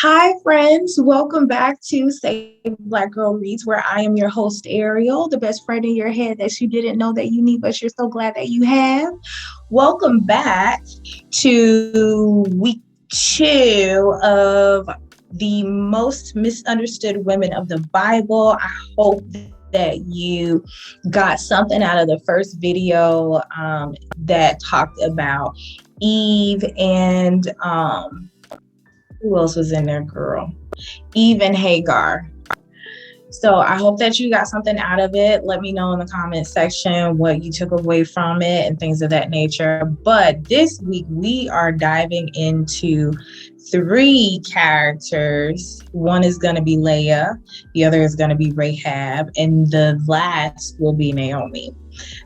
Hi, friends. Welcome back to Save Black Girl Reads, where I am your host, Ariel, the best friend in your head that you didn't know that you need, but you're so glad that you have. Welcome back to week 2 of the most misunderstood women of the Bible. I hope that you got something out of the first video that talked about Eve and who else was in there, girl? Eve and Hagar. So I hope that you got something out of it. Let me know in the comment section what you took away from it and things of that nature. But this week we are diving into 3 characters. One is going to be Leah, the other is going to be Rahab, and the last will be Naomi.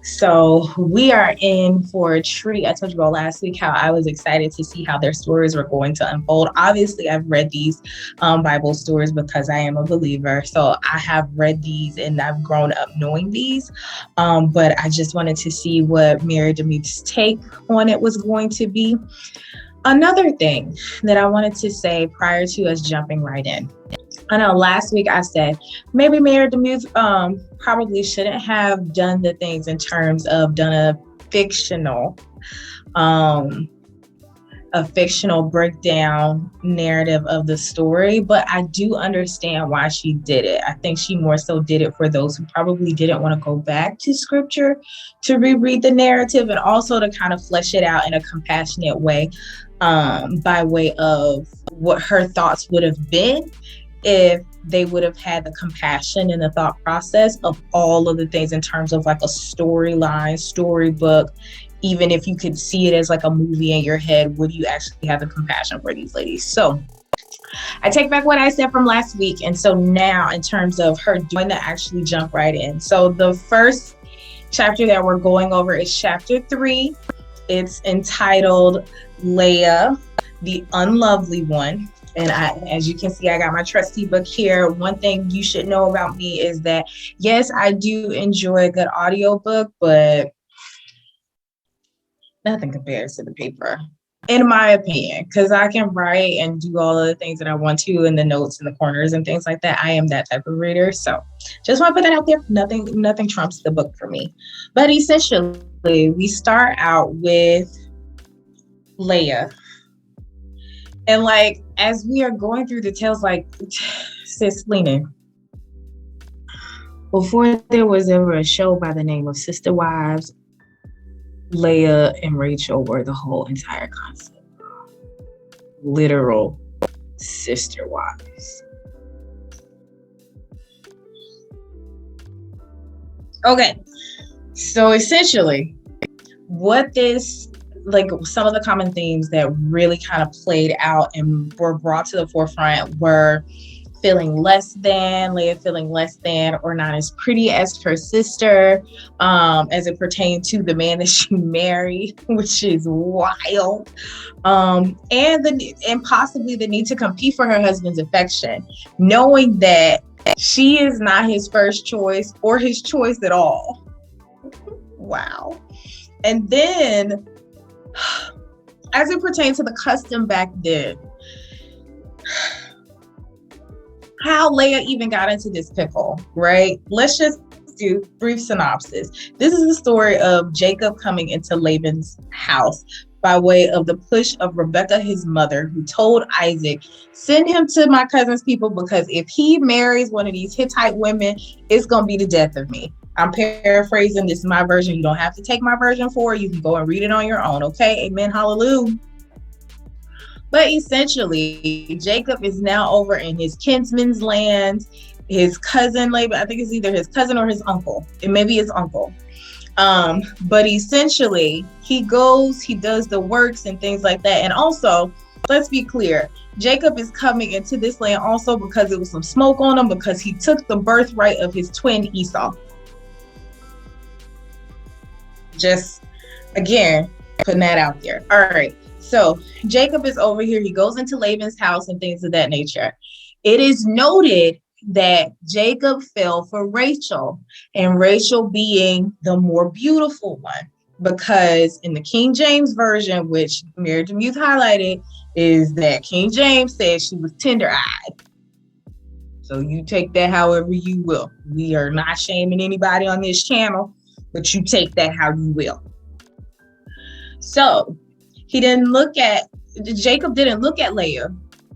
So we are in for a treat. I told you about last week how I was excited to see how their stories were going to unfold. Obviously, I've read these Bible stories because I am a believer. So I have read these and I've grown up knowing these. But I just wanted to see what Mary Demuth's take on it was going to be. Another thing that I wanted to say prior to us jumping right in. I know last week I said maybe Mary Demuth probably shouldn't have done the things in terms of done a fictional breakdown narrative of the story, but I do understand why she did it. I think she more so did it for those who probably didn't want to go back to scripture to reread the narrative, and also to kind of flesh it out in a compassionate way, by way of what her thoughts would have been if they would have had the compassion and the thought process of all of the things in terms of like a storyline, storybook. Even if you could see it as like a movie in your head, would you actually have the compassion for these ladies? So I take back what I said from last week. And so now in terms of her doing to actually jump right in. So the first chapter that we're going over is chapter 3. It's entitled Leah, the Unlovely One. And as you can see, I got my trusty book here. One thing you should know about me is that, yes, I do enjoy a good audiobook, but nothing compares to the paper, in my opinion, because I can write and do all of the things that I want to in the notes in the corners and things like that. I am that type of reader. So just want to put that out there. Nothing trumps the book for me. But essentially, we start out with Leah. And like, as we are going through the tales, like, sis, Lena, before there was ever a show by the name of Sister Wives, Leah and Rachel were the whole entire concept. Literal sister wives. Okay, so essentially, what this, like, some of the common themes that really kind of played out and were brought to the forefront were feeling less than, Leah feeling less than or not as pretty as her sister, as it pertained to the man that she married, which is wild, and possibly the need to compete for her husband's affection, knowing that she is not his first choice or his choice at all. Wow. And then, as it pertains to the custom back then, how Leah even got into this pickle, right? Let's just do brief synopsis. This is the story of Jacob coming into Laban's house by way of the push of Rebekah, his mother, who told Isaac, send him to my cousin's people, because if he marries one of these Hittite women, it's going to be the death of me. I'm paraphrasing. This is my version. You don't have to take my version for it. You can go and read it on your own. Okay. Amen. Hallelujah. But essentially, Jacob is now over in his kinsman's land. His cousin Laban, I think it's either his cousin or his uncle. It may be his uncle. But essentially, he goes, he does the works and things like that. And also, let's be clear, Jacob is coming into this land also because there was some smoke on him, because he took the birthright of his twin Esau. Just, again, putting that out there. All right. So Jacob is over here. He goes into Laban's house and things of that nature. It is noted that Jacob fell for Rachel, and Rachel being the more beautiful one, because in the King James Version, which Mary Demuth highlighted, is that King James said she was tender-eyed. So you take that however you will. We are not shaming anybody on this channel, but you take that how you will. So Jacob didn't look at Leah,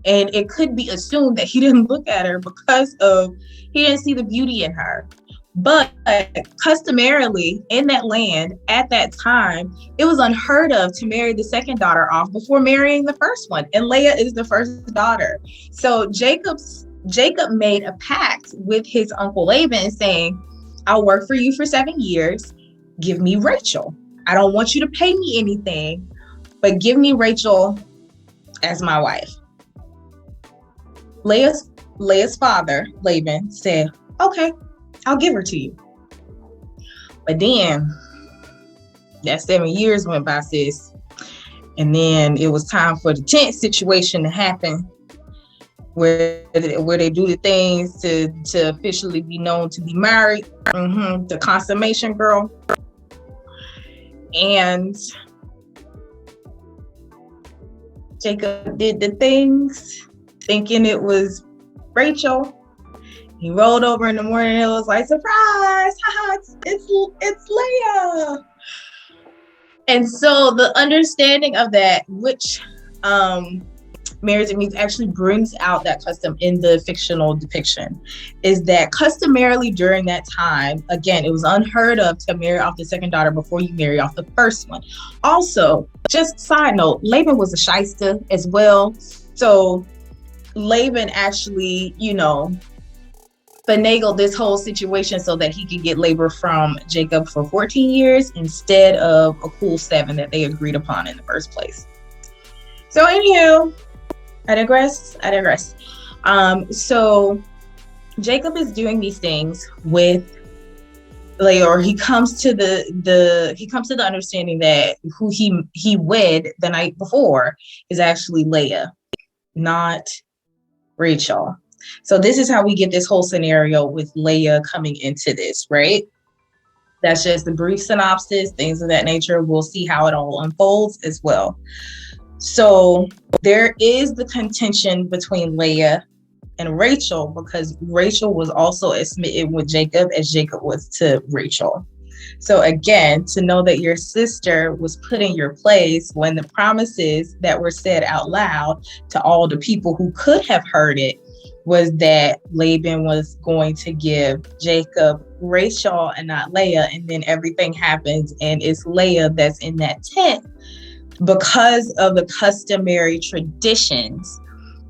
and it could be assumed that he didn't look at her because he didn't see the beauty in her. But customarily in that land at that time, it was unheard of to marry the second daughter off before marrying the first one. And Leah is the first daughter. So Jacob made a pact with his uncle Laban saying, I'll work for you for 7 years. Give me Rachel. I don't want you to pay me anything, but give me Rachel as my wife. Leah's father, Laban, said, okay, I'll give her to you. But then that 7 years went by, sis. And then it was time for the tent situation to happen, where they do the things to officially be known to be married. The consummation, girl. And Jacob did the things thinking it was Rachel. He rolled over in the morning and it was like, surprise, it's Leah. And so the understanding of that, which marriage means actually brings out that custom in the fictional depiction, is that customarily during that time, again, it was unheard of to marry off the second daughter before you marry off the first one. Also, just side note, Laban was a shyster as well. So Laban actually, finagled this whole situation so that he could get labor from Jacob for 14 years instead of a cool 7 that they agreed upon in the first place. So anywho, I digress. So Jacob is doing these things with Leah, or he comes to the understanding that who he wed the night before is actually Leah, not Rachel. So this is how we get this whole scenario with Leah coming into this, right? That's just a brief synopsis, things of that nature. We'll see how it all unfolds as well. So there is the contention between Leah and Rachel, because Rachel was also smitten with Jacob as Jacob was to Rachel. So again, to know that your sister was put in your place when the promises that were said out loud to all the people who could have heard it was that Laban was going to give Jacob Rachel and not Leah, and then everything happens and it's Leah that's in that tent because of the customary traditions,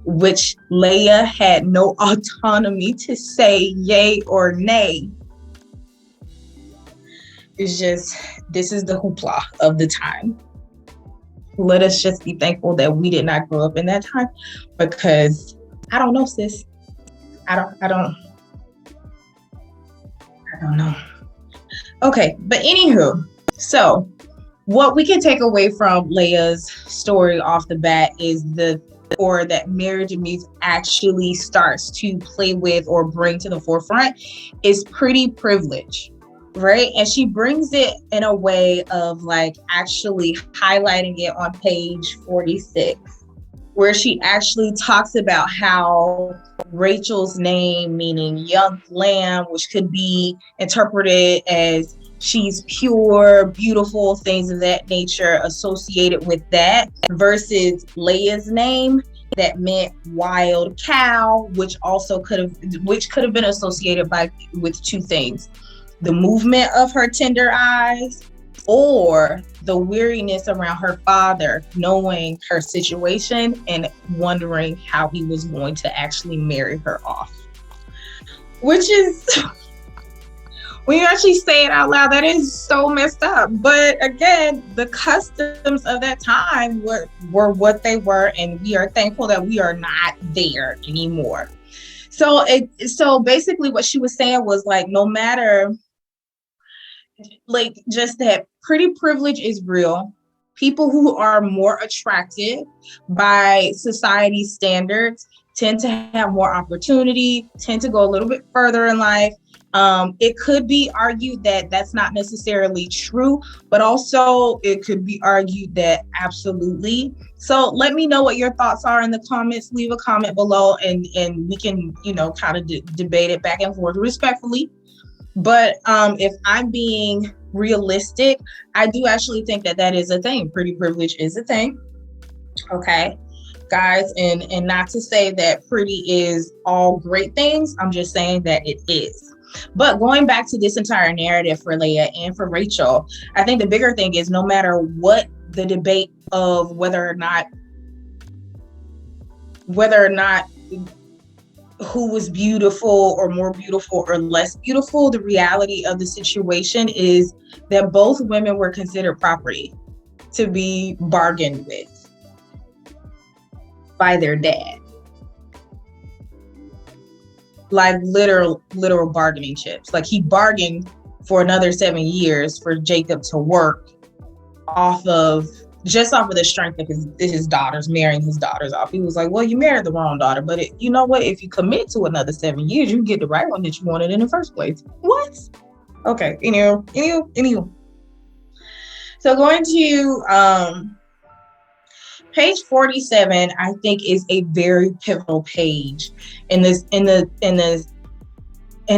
which Leah had no autonomy to say yay or nay. It's just, this is the hoopla of the time. Let us just be thankful that we did not grow up in that time, because I don't know, sis. I don't know. Okay, but anywho, so what we can take away from Leah's story off the bat is that marriage and music actually starts to play with or bring to the forefront is pretty privilege, right? And she brings it in a way of like actually highlighting it on page 46, where she actually talks about how Rachel's name, meaning young lamb, which could be interpreted as she's pure, beautiful, things of that nature associated with that, versus Leah's name that meant wild cow, which could have been associated with two things: the movement of her tender eyes, or the weariness around her father knowing her situation and wondering how he was going to actually marry her off. Which is, when you actually say it out loud, that is so messed up. But again, the customs of that time were what they were, and we are thankful that we are not there anymore. So basically what she was saying was like, no matter, like, just that pretty privilege is real. People who are more attractive by society standards tend to have more opportunity, tend to go a little bit further in life. It could be argued that that's not necessarily true, but also it could be argued that absolutely. So let me know what your thoughts are in the comments. Leave a comment below, and we can, kind of debate it back and forth respectfully. But if I'm being realistic, I do actually think that that is a thing. Pretty privilege is a thing. Okay, guys, and not to say that pretty is all great things. I'm just saying that it is. But going back to this entire narrative for Leah and for Rachel, I think the bigger thing is, no matter what the debate of whether or not who was beautiful or more beautiful or less beautiful, the reality of the situation is that both women were considered property to be bargained with by their dad. Like literal bargaining chips. Like, he bargained for another 7 years for Jacob to work off of the strength of his daughters, marrying his daughters off. He was like, well, you married the wrong daughter, but you know what? If you commit to another 7 years, you can get the right one that you wanted in the first place. What? Okay. Anywho. So going to page 47, I think, is a very pivotal page in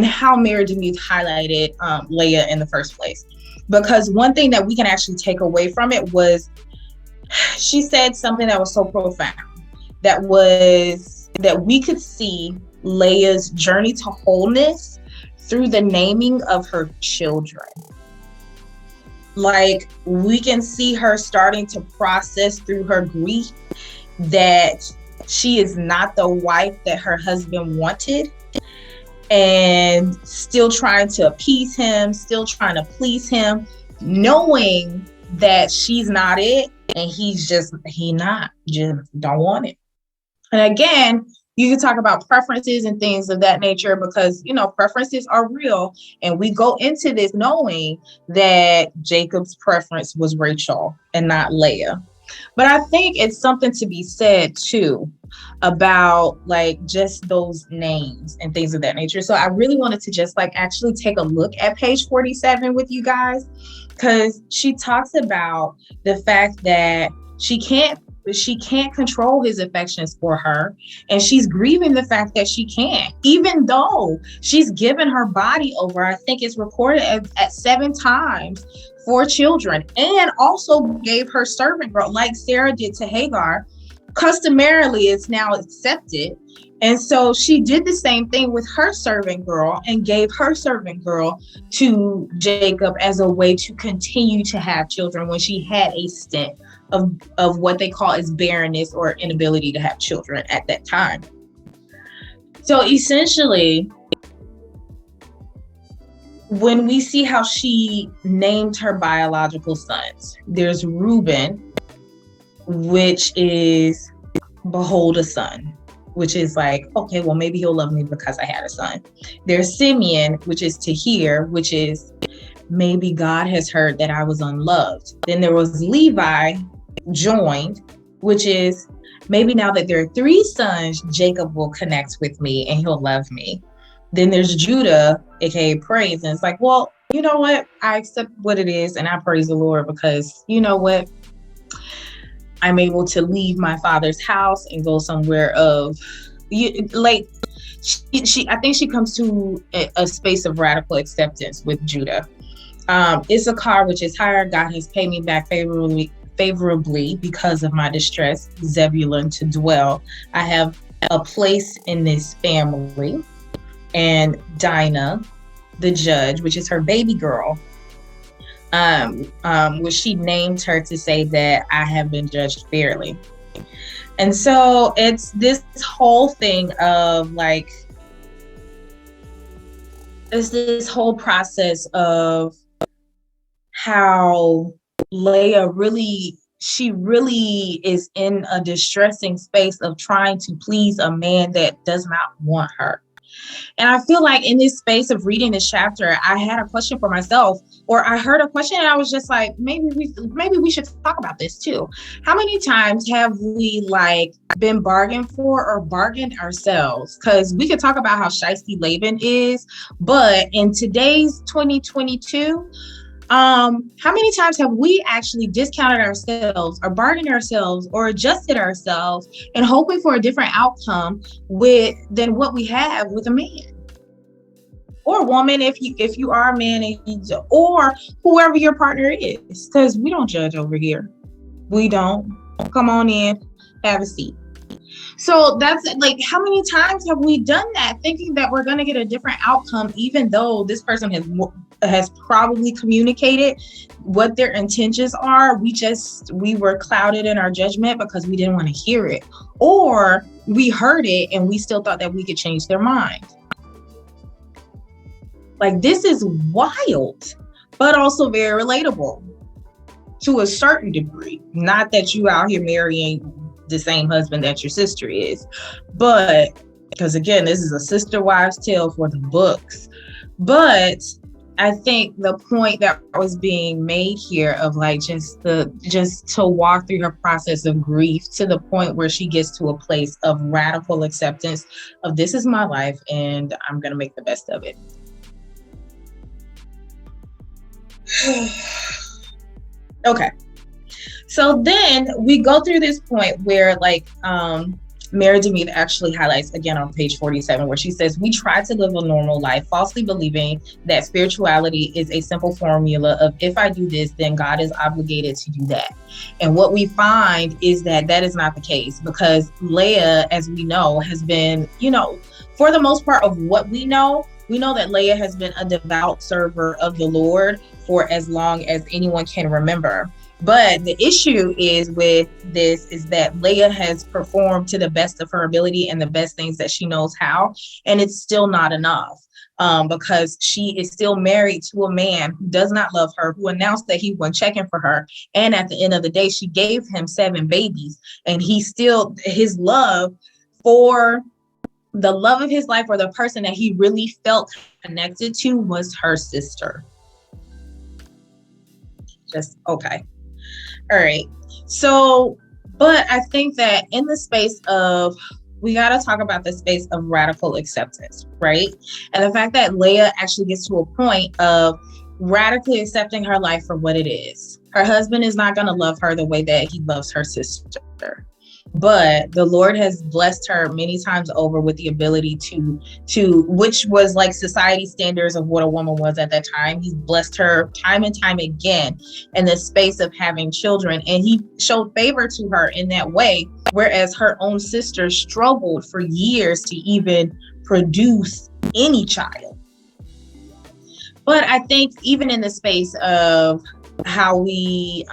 how marriage needs highlighted Leah in the first place. Because one thing that we can actually take away from it was, she said something that was so profound, that we could see Leah's journey to wholeness through the naming of her children. Like, we can see her starting to process through her grief that she is not the wife that her husband wanted, and still trying to appease him, still trying to please him, knowing that she's not it, and he just don't want it. And again, you can talk about preferences and things of that nature, because, preferences are real. And we go into this knowing that Jacob's preference was Rachel and not Leah. But I think it's something to be said too about like just those names and things of that nature. So I really wanted to just like actually take a look at page 47 with you guys, because she talks about the fact that she can't control his affections for her, and she's grieving the fact that she can't, even though she's given her body over. I think it's recorded at 7 times for children, and also gave her servant girl, like Sarah did to Hagar. Customarily, it's now accepted. And so she did the same thing with her servant girl, and gave her servant girl to Jacob as a way to continue to have children when she had a stint of what they call as barrenness, or inability to have children at that time. So essentially, when we see how she named her biological sons, there's Reuben, which is behold a son, which is like, okay, well, maybe he'll love me because I had a son. There's Simeon, which is to hear, which is maybe God has heard that I was unloved. Then there was Levi, joined, which is maybe now that there are 3 sons, Jacob will connect with me and he'll love me. Then there's Judah, aka praise, and it's like, well, you know what? I accept what it is and I praise the Lord, because you know what? I'm able to leave my father's house and go somewhere I think she comes to a space of radical acceptance with Judah. Issachar, which is higher, God has paid me back favorably because of my distress. Zebulun, to dwell. I have a place in this family. And Dinah, the judge, which is her baby girl, which she named her to say that I have been judged fairly. And so it's this whole thing of like, it's this whole process of how Leah really is in a distressing space of trying to please a man that does not want her. And I feel like in this space of reading this chapter, I had a question for myself, or I heard a question and I was just like, maybe we should talk about this too. How many times have we like been bargained for or bargained ourselves? Because we could talk about how shysty Laban is, but in today's 2022, how many times have we actually discounted ourselves or bargained ourselves or adjusted ourselves and hoping for a different outcome than what we have with a man or woman, if you are a man, or whoever your partner is? Because we don't judge over here. We don't. Come on in, have a seat. So that's like, how many times have we done that, thinking that we're going to get a different outcome, even though this person has probably communicated what their intentions are. We were clouded in our judgment because we didn't want to hear it, or we heard it and we still thought that we could change their mind. Like, this is wild, but also very relatable to a certain degree. Not that you out here marrying the same husband that your sister is, but because again, this is a sister wives tale for the books. But I think the point that was being made here of like just to walk through her process of grief to the point where she gets to a place of radical acceptance of, this is my life and I'm going to make the best of it. Okay. So then we go through this point where like Mary DeMead actually highlights again on page 47, where she says, we try to live a normal life, falsely believing that spirituality is a simple formula of, if I do this, then God is obligated to do that. And what we find is that is not the case, because Leah, as we know, has been, for the most part of what we know that Leah has been a devout server of the Lord for as long as anyone can remember. But the issue is with this is that Leah has performed to the best of her ability and the best things that she knows how, and it's still not enough, because she is still married to a man who does not love her, who announced that he wasn't checking for her, and at the end of the day, she gave him 7 babies, and his love for the love of his life, or the person that he really felt connected to, was her sister. Just okay. All right. So, but I think that in the space of, we got to talk about the space of radical acceptance, right? And the fact that Leah actually gets to a point of radically accepting her life for what it is. Her husband is not going to love her the way that he loves her sister. But the Lord has blessed her many times over with the ability to which was like society standards of what a woman was at that time. He's blessed her time and time again in the space of having children. And he showed favor to her in that way, whereas her own sister struggled for years to even produce any child. But I think even in the space of how we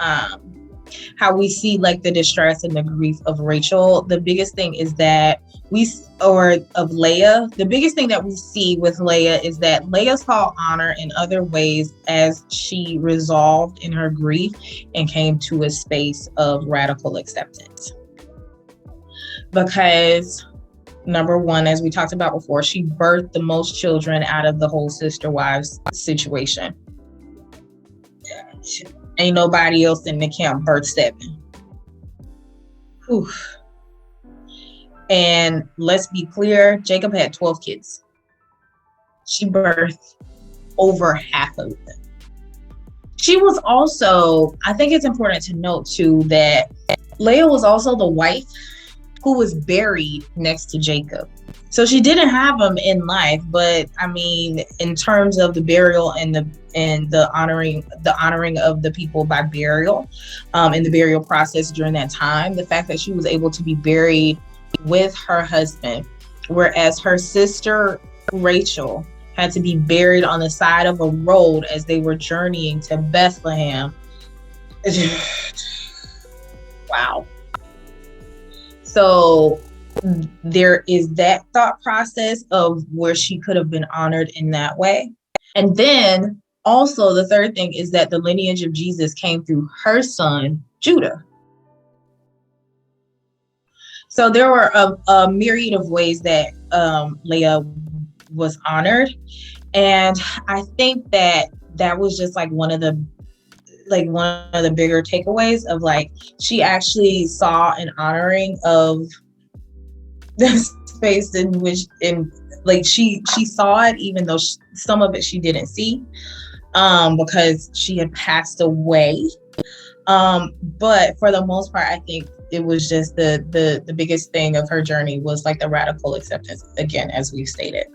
see like the distress and the grief of Rachel, the biggest thing is that Leah, the biggest thing that we see with Leah is that Leah saw honor in other ways as she resolved in her grief and came to a space of radical acceptance. Because number one, as we talked about before, she birthed the most children out of the whole sister wives situation. Ain't nobody else in the camp birthed 7. Whew. And let's be clear, Jacob had 12 kids. She birthed over half of them. She was also, I think it's important to note too, that Leah was also the wife who was buried next to Jacob. So she didn't have him in life, but I mean, in terms of the burial and the honoring of the people by burial, in the burial process during that time, the fact that she was able to be buried with her husband, whereas her sister Rachel had to be buried on the side of a road as they were journeying to Bethlehem. Wow. So there is that thought process of where she could have been honored in that way. And then also the third thing is that the lineage of Jesus came through her son, Judah. So there were a myriad of ways that Leah was honored. And I think that was just like one of the bigger takeaways of like, she actually saw an honoring of the space in which, in like, she saw it, even though some of it she didn't see, because she had passed away. But for the most part, I think it was just the biggest thing of her journey was like the radical acceptance, again, as we've stated.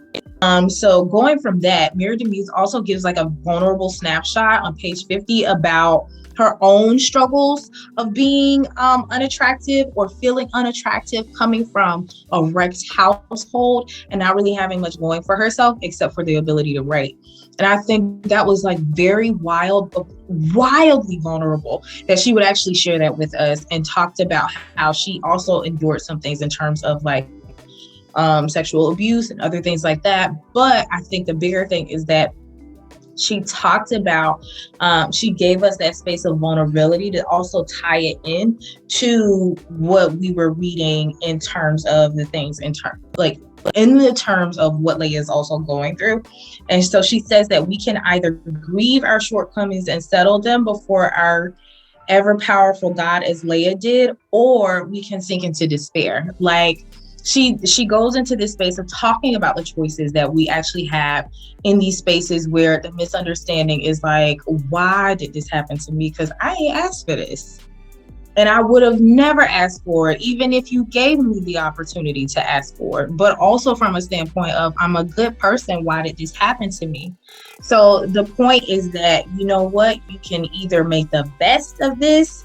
So going from that, Mary DeMuse also gives like a vulnerable snapshot on page 50 about her own struggles of being unattractive or feeling unattractive, coming from a wrecked household and not really having much going for herself except for the ability to write. And I think that was like very wildly vulnerable that she would actually share that with us, and talked about how she also endured some things in terms of like sexual abuse and other things like that. But I think the bigger thing is that she talked about, she gave us that space of vulnerability to also tie it in to what we were reading in terms of the things in the terms of what Leah is also going through. And so she says that we can either grieve our shortcomings and settle them before our ever powerful God, as Leah did, or we can sink into despair. Like, she goes into this space of talking about the choices that we actually have in these spaces where the misunderstanding is like, why did this happen to me? Because I ain't asked for this. And I would have never asked for it, even if you gave me the opportunity to ask for it. But also from a standpoint of, I'm a good person, why did this happen to me? So the point is that, you know what, you can either make the best of this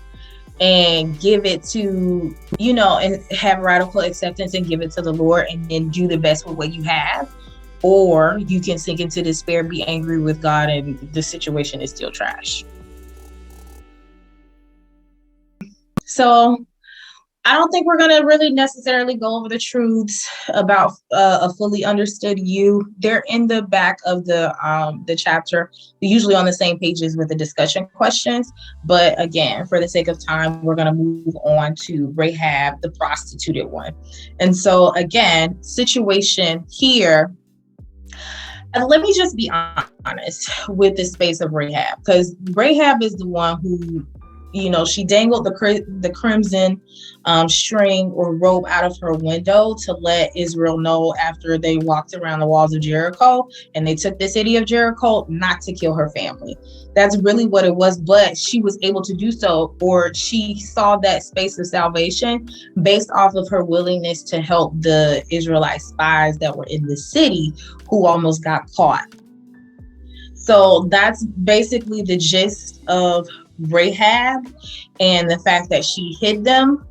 and give it to, and have radical acceptance and give it to the Lord, and then do the best with what you have. Or you can sink into despair, be angry with God, and the situation is still trash. So I don't think we're going to really necessarily go over the truths about a fully understood you. They're in the back of the chapter, usually on the same pages with the discussion questions. But again, for the sake of time, we're going to move on to Rahab, the prostituted one. And so again, situation here. And let me just be honest with the space of Rahab, because Rahab is the one who, she dangled the crimson string or rope out of her window to let Israel know, after they walked around the walls of Jericho and they took the city of Jericho, not to kill her family. That's really what it was. But she was able to do so, or she saw that space of salvation based off of her willingness to help the Israelite spies that were in the city who almost got caught. So that's basically the gist of Rahab, and the fact that she hid them.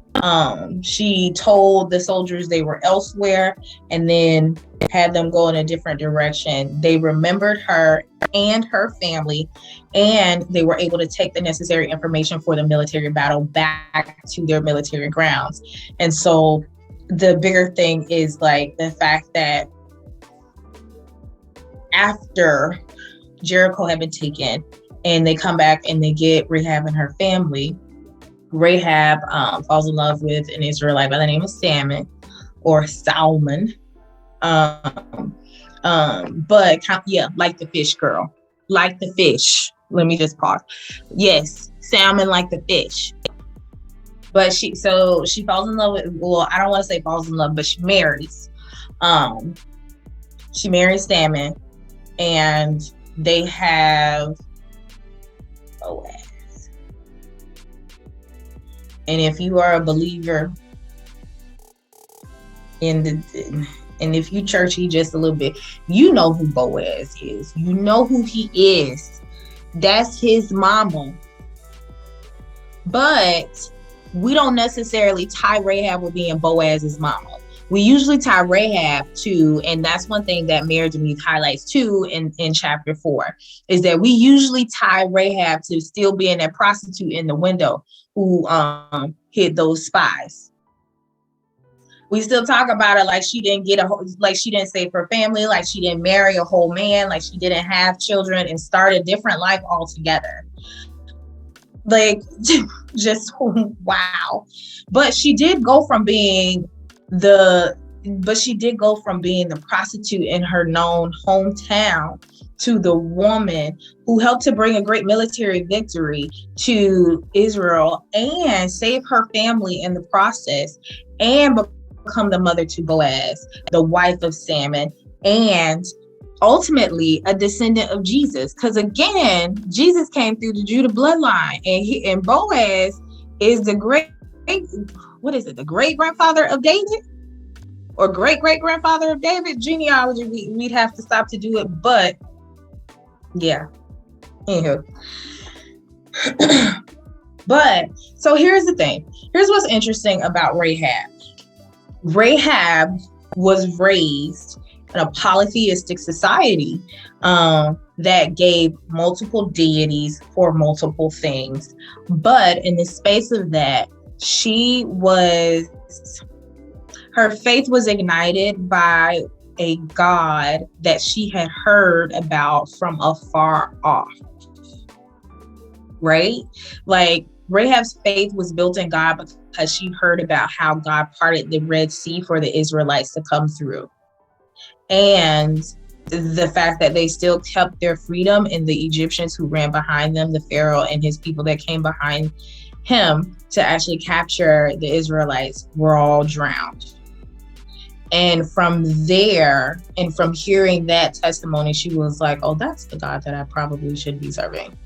She told the soldiers they were elsewhere and then had them go in a different direction. They remembered her and her family, and they were able to take the necessary information for the military battle back to their military grounds. And so the bigger thing is like the fact that after Jericho had been taken, and they come back and they get Rahab and her family, Rahab falls in love with an Israelite by the name of Salmon. Like the fish girl. Like the fish. Let me just pause. Yes, salmon like the fish. But she falls in love with, well, I don't want to say falls in love, but she marries. She marries Salmon, and they have Boaz. And if you are a believer and if you churchy just a little bit, you know who Boaz is. You know who he is. That's his mama. But we don't necessarily tie Rahab with being Boaz's mama. We usually tie Rahab to, and that's one thing that Mary DeMuse highlights too in chapter 4, is that we usually tie Rahab to still being that prostitute in the window who hid those spies. We still talk about it like she didn't like she didn't save her family, like she didn't marry a whole man, like she didn't have children and start a different life altogether. Like, just wow. But she did go from being the but she did go from being the prostitute in her known hometown to the woman who helped to bring a great military victory to Israel and save her family in the process, and become the mother to Boaz, the wife of Salmon, and ultimately a descendant of Jesus. Because again, Jesus came through the Judah bloodline, and Boaz is the great grandfather of David, or great grandfather of David. Genealogy, we'd have to stop to do it, but yeah. Anywho. But so here's the thing. Here's what's interesting about Rahab. Rahab was raised in a polytheistic society that gave multiple deities for multiple things. But in the space of that, her faith was ignited by a God that she had heard about from afar off, right? Like, Rahab's faith was built in God because she heard about how God parted the Red Sea for the Israelites to come through. And the fact that they still kept their freedom, and the Egyptians who ran behind them, the Pharaoh and his people that came behind him to actually capture the Israelites, were all drowned. And from there, and from hearing that testimony, she was like, oh, that's the God that I probably should be serving.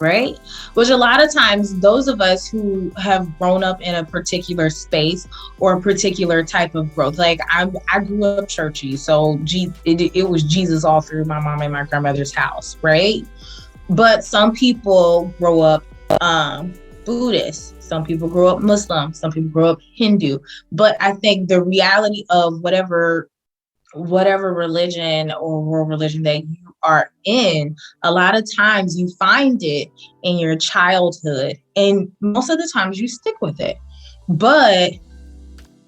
Right? Which a lot of times, those of us who have grown up in a particular space or a particular type of growth, like I grew up churchy, so it was Jesus all through my mom and my grandmother's house, right? But some people grow up Buddhist, some people grow up Muslim, some people grow up Hindu. But I think the reality of whatever religion or world religion that you are in, a lot of times you find it in your childhood, and most of the times you stick with it. But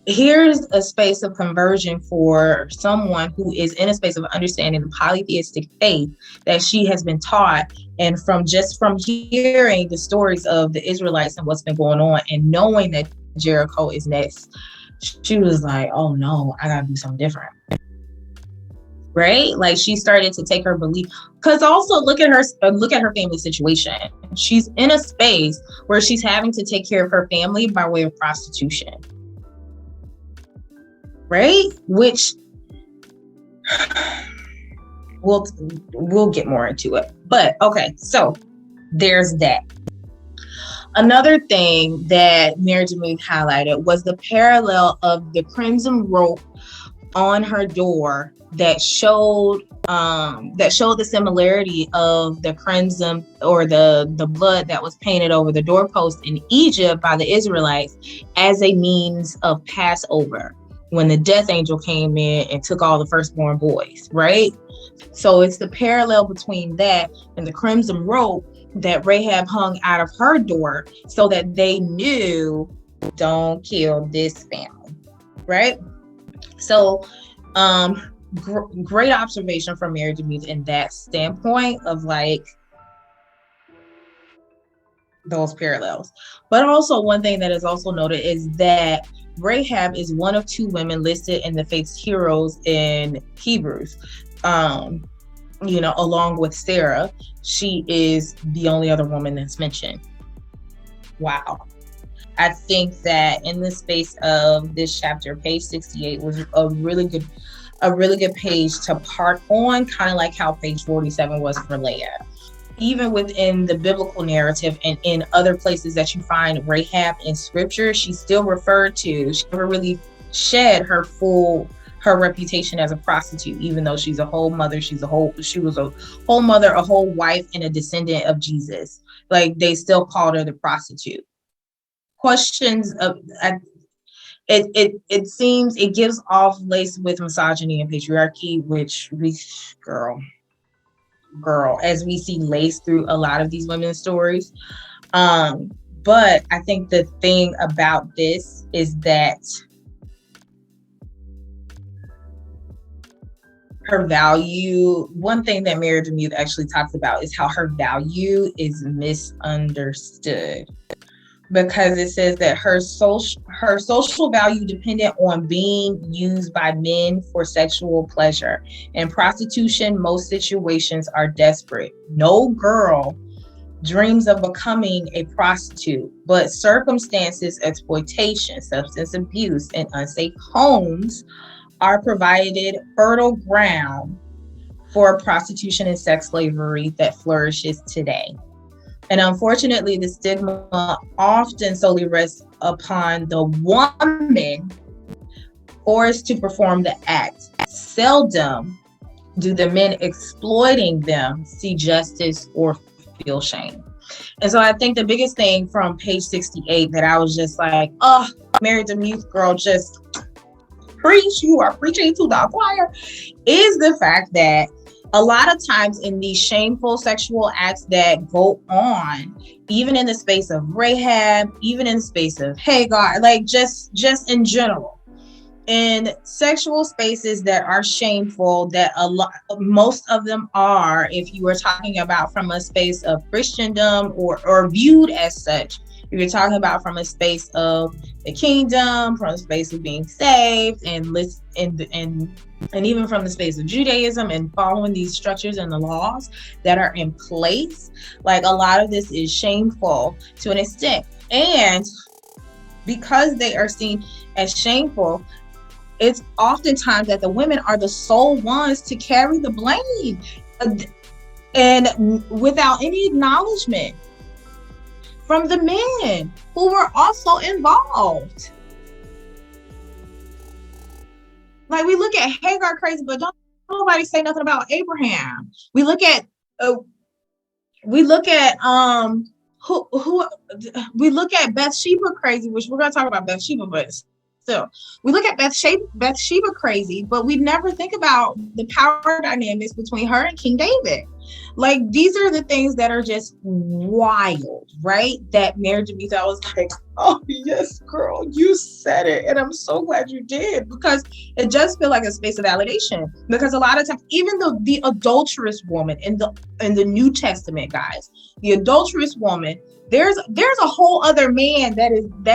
here's a space of conversion for someone who is in a space of understanding the polytheistic faith that she has been taught, and from hearing the stories of the Israelites and what's been going on, and knowing that Jericho is next, she was like, oh no, I gotta do something different. Right? Like, she started to take her belief, because also look at her family situation. She's in a space where she's having to take care of her family by way of prostitution. Right? Which we'll get more into it. But okay, so there's that. Another thing that Mary DeMuth highlighted was the parallel of the crimson rope on her door that showed the similarity of the crimson, or the blood that was painted over the doorpost in Egypt by the Israelites as a means of Passover, when the death angel came in and took all the firstborn boys, right? So it's the parallel between that and the crimson rope that Rahab hung out of her door, so that they knew, don't kill this family, right? So great observation from Mary DeMuth in that standpoint of like those parallels. But also, one thing that is also noted is that Rahab is one of two women listed in the faith's heroes in Hebrews. Along with Sarah, she is the only other woman that's mentioned. Wow. I think that in the space of this chapter, page 68 was a really good page to park on, kind of like how page 47 was for Leah. Even within the biblical narrative and in other places that you find Rahab in scripture, she's still referred to. She never really shed her reputation as a prostitute, even though she's a whole mother. She was a whole mother, a whole wife, and a descendant of Jesus. Like, they still called her the prostitute. Questions of it seems it gives off lace with misogyny and patriarchy, which girl, as we see laced through a lot of these women's stories. But I think the thing about this is that her value, one thing that Mary DeMuth actually talks about is how her value is misunderstood, because it says that her social value depended on being used by men for sexual pleasure. In prostitution, most situations are desperate. No girl dreams of becoming a prostitute, but circumstances, exploitation, substance abuse, and unsafe homes are provided fertile ground for prostitution and sex slavery that flourishes today. And unfortunately, the stigma often solely rests upon the woman forced to perform the act. Seldom do the men exploiting them see justice or feel shame. And so I think the biggest thing from page 68 that I was just like, oh, Married to Youth Girl, just preach, you are preaching to the choir, is the fact that a lot of times in these shameful sexual acts that go on, even in the space of Rahab, even in the space of Hagar, like just in general, in sexual spaces that are shameful, that most of them are, if you were talking about from a space of Christendom or viewed as such, if you're talking about from a space of the kingdom, from a space of being saved, and even from the space of Judaism and following these structures and the laws that are in place, like a lot of this is shameful to an extent. And because they are seen as shameful, it's oftentimes that the women are the sole ones to carry the blame, and without any acknowledgement from the men who were also involved. Like, we look at Hagar crazy, but don't nobody say nothing about Abraham. We look at Bathsheba crazy, which we're gonna talk about Bathsheba, but still, we look at Bathsheba crazy, but we never think about the power dynamics between her and King David. Like, these are the things that are just wild, right? That Marriage to Youth, I was like, oh yes, girl, you said it, and I'm so glad you did, because it does feel like a space of validation. Because a lot of times, even the adulterous woman in the New Testament, guys, the adulterous woman, there's a whole other man that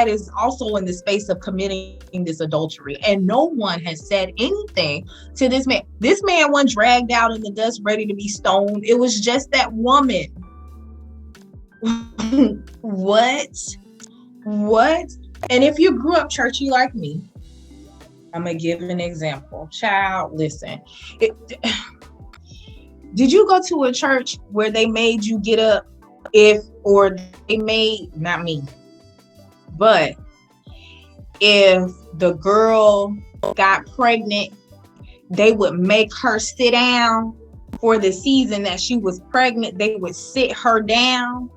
is also in the space of committing this adultery, and no one has said anything to this man. This man wasn't dragged out in the dust ready to be stoned. It was just that woman. What? And if you grew up churchy like me, I'm gonna give an example. Child, listen. Did you go to a church where they made you get up not me, but if the girl got pregnant, they would make her sit down for the season that she was pregnant. They would sit her down,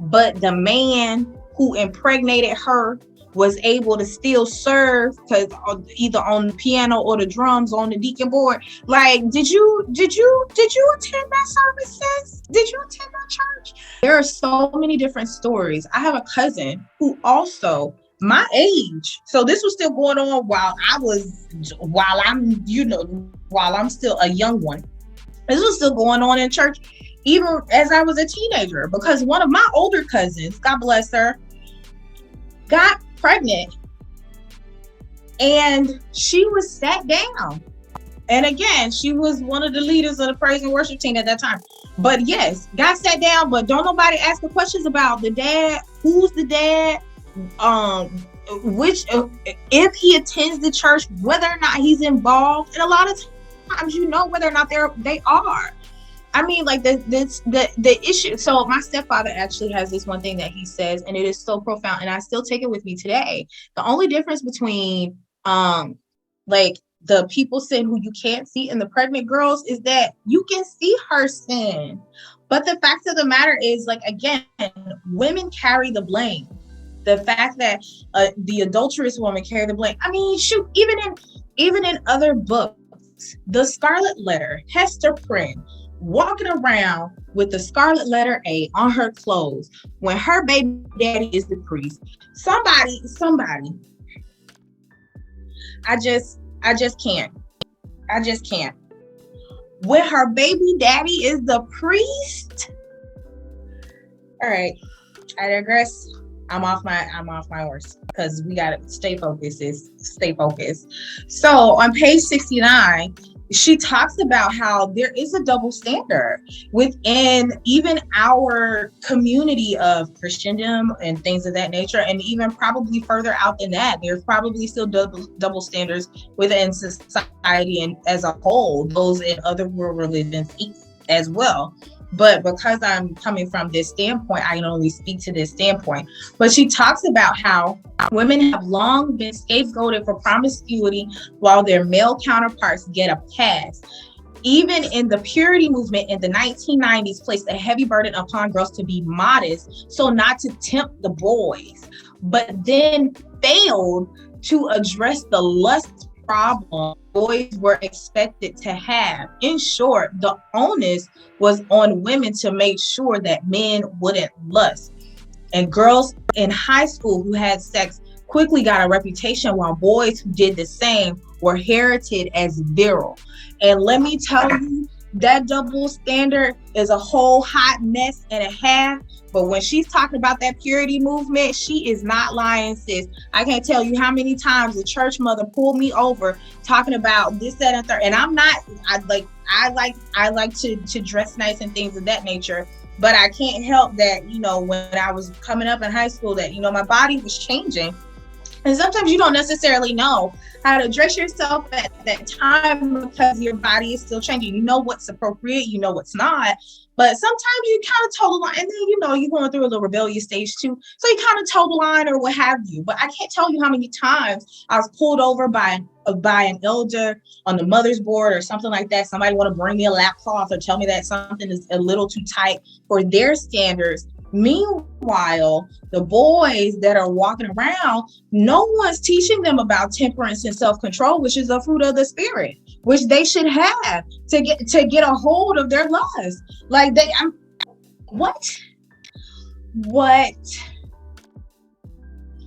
but the man who impregnated her was able to still serve, because either on the piano or the drums on the deacon board. Like, did you attend that service, sis? Did you attend that church? There are so many different stories. I have a cousin who also my age, so this was still going on while I'm still a young one. This was still going on in church even as I was a teenager, because one of my older cousins, God bless her, got pregnant and she was sat down. And again, she was one of the leaders of the praise and worship team at that time. But yes, got sat down, but don't nobody ask the questions about the dad, who's the dad, if he attends the church, whether or not he's involved. And a lot of times whether or not they are. I mean, like the issue. So my stepfather actually has this one thing that he says, and it is so profound, and I still take it with me today. The only difference between like the people sin who you can't see and the pregnant girls is that you can see her sin. But the fact of the matter is, like, again, women carry the blame. The fact that the adulterous woman carried the blame. I mean, shoot, even in other books, the Scarlet Letter, Hester Prynne, walking around with the Scarlet Letter A on her clothes when her baby daddy is the priest. Somebody. I just can't. When her baby daddy is the priest. All right, I digress. I'm off my horse because we gotta stay focused. Stay focused. So on page 69, she talks about how there is a double standard within even our community of Christendom and things of that nature, and even probably further out than that. There's probably still double standards within society and as a whole, those in other world religions as well. But because I'm coming from this standpoint, I can only speak to this standpoint. But she talks about how women have long been scapegoated for promiscuity while their male counterparts get a pass. Even in the purity movement in the 1990s placed a heavy burden upon girls to be modest, so not to tempt the boys, but then failed to address the lust problem boys were expected to have. In short, the onus was on women to make sure that men wouldn't lust. And girls in high school who had sex quickly got a reputation, while boys who did the same were heralded as virile. And let me tell you, that double standard is a whole hot mess and a half. But when she's talking about that purity movement, she is not lying, sis. I can't tell you how many times the church mother pulled me over talking about this, that, and third. And I'm not, I like to dress nice and things of that nature. But I can't help that, you know, when I was coming up in high school, that, you know, my body was changing. And sometimes you don't necessarily know how to dress yourself at that time because your body is still changing. You know what's appropriate, you know what's not. But sometimes you kind of toe the line, and then, you know, you're going through a little rebellious stage too. So you kind of toe the line or what have you. But I can't tell you how many times I was pulled over by an elder on the mother's board or something like that. Somebody want to bring me a lap cloth or tell me that something is a little too tight for their standards. Meanwhile, the boys that are walking around, no one's teaching them about temperance and self-control, which is a fruit of the spirit, which they should have to get a hold of their lust. Like what? We're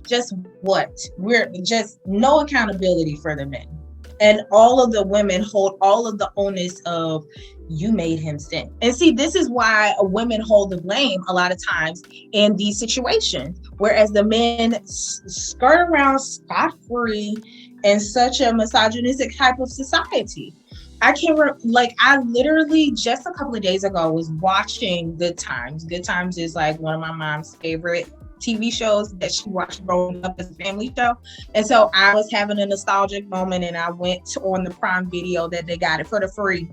just no accountability for the men. And all of the women hold all of the onus of, you made him sin. And see, this is why women hold the blame a lot of times in these situations, whereas the men skirt around scot-free in such a misogynistic type of society. I literally just a couple of days ago was watching Good Times. Good Times is like one of my mom's favorite TV shows that she watched growing up as a family show. And so I was having a nostalgic moment, and I went on the Prime Video that they got it for the free.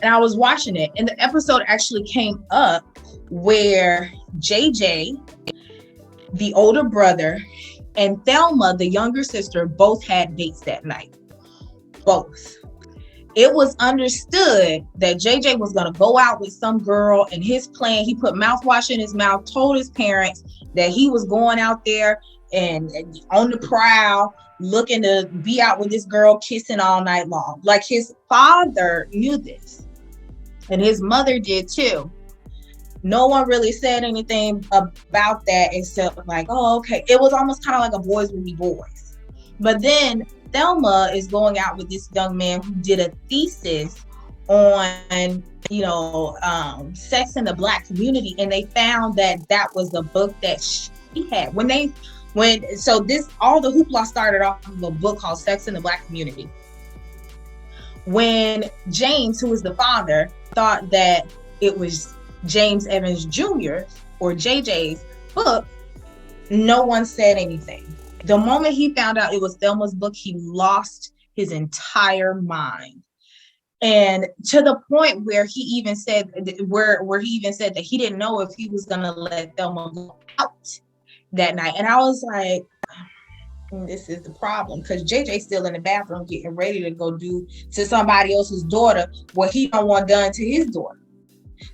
And I was watching it, and the episode actually came up where JJ, the older brother, and Thelma, the younger sister, both had dates that night. Both. It was understood that JJ was going to go out with some girl, and his plan, he put mouthwash in his mouth, told his parents that he was going out there and on the prowl, looking to be out with this girl, kissing all night long. Like, his father knew this, and his mother did too. No one really said anything about that except like, oh, okay. It was almost kind of like a boys will be boys. But then Thelma is going out with this young man who did a thesis on, you know, sex in the Black community, and they found that was the book that she had. All the hoopla started off of a book called Sex in the Black Community. When James, who was the father, thought that it was James Evans Jr. or JJ's book, no one said anything. The moment he found out it was Thelma's book, he lost his entire mind. And to the point where he even said that he didn't know if he was going to let Thelma go out that night. And I was like, this is the problem, because JJ's still in the bathroom getting ready to go do to somebody else's daughter what he don't want done to his daughter.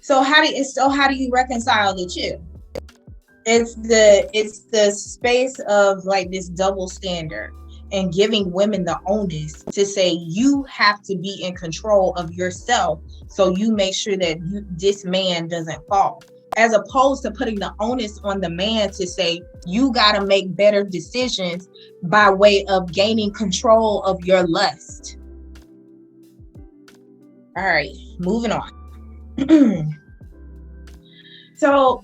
So how do you reconcile the two? It's the space of like this double standard and giving women the onus to say you have to be in control of yourself, so you make sure that this man doesn't fall, as opposed to putting the onus on the man to say you got to make better decisions by way of gaining control of your lust. All right, moving on. So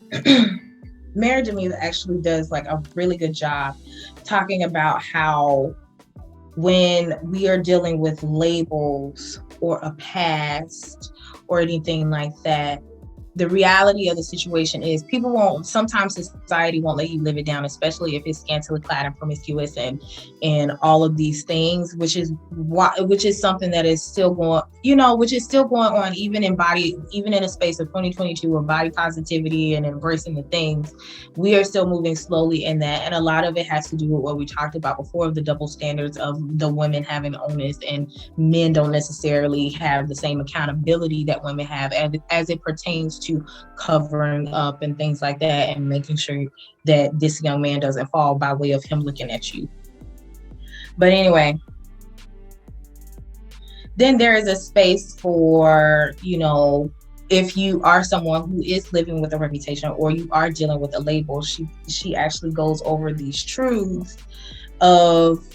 Marriage to Me actually does like a really good job talking about how when we are dealing with labels or a past or anything like that, the reality of the situation is sometimes society won't let you live it down, especially if it's scantily clad and promiscuous and all of these things, which is something that is still going, which is still going on even in a space of 2022 of body positivity and embracing the things. We are still moving slowly in that. And a lot of it has to do with what we talked about before, of the double standards of the women having onus and men don't necessarily have the same accountability that women have as it pertains to covering up and things like that, and making sure that this young man doesn't fall by way of him looking at you. But anyway, then there is a space for, if you are someone who is living with a reputation or you are dealing with a label, she actually goes over these truths of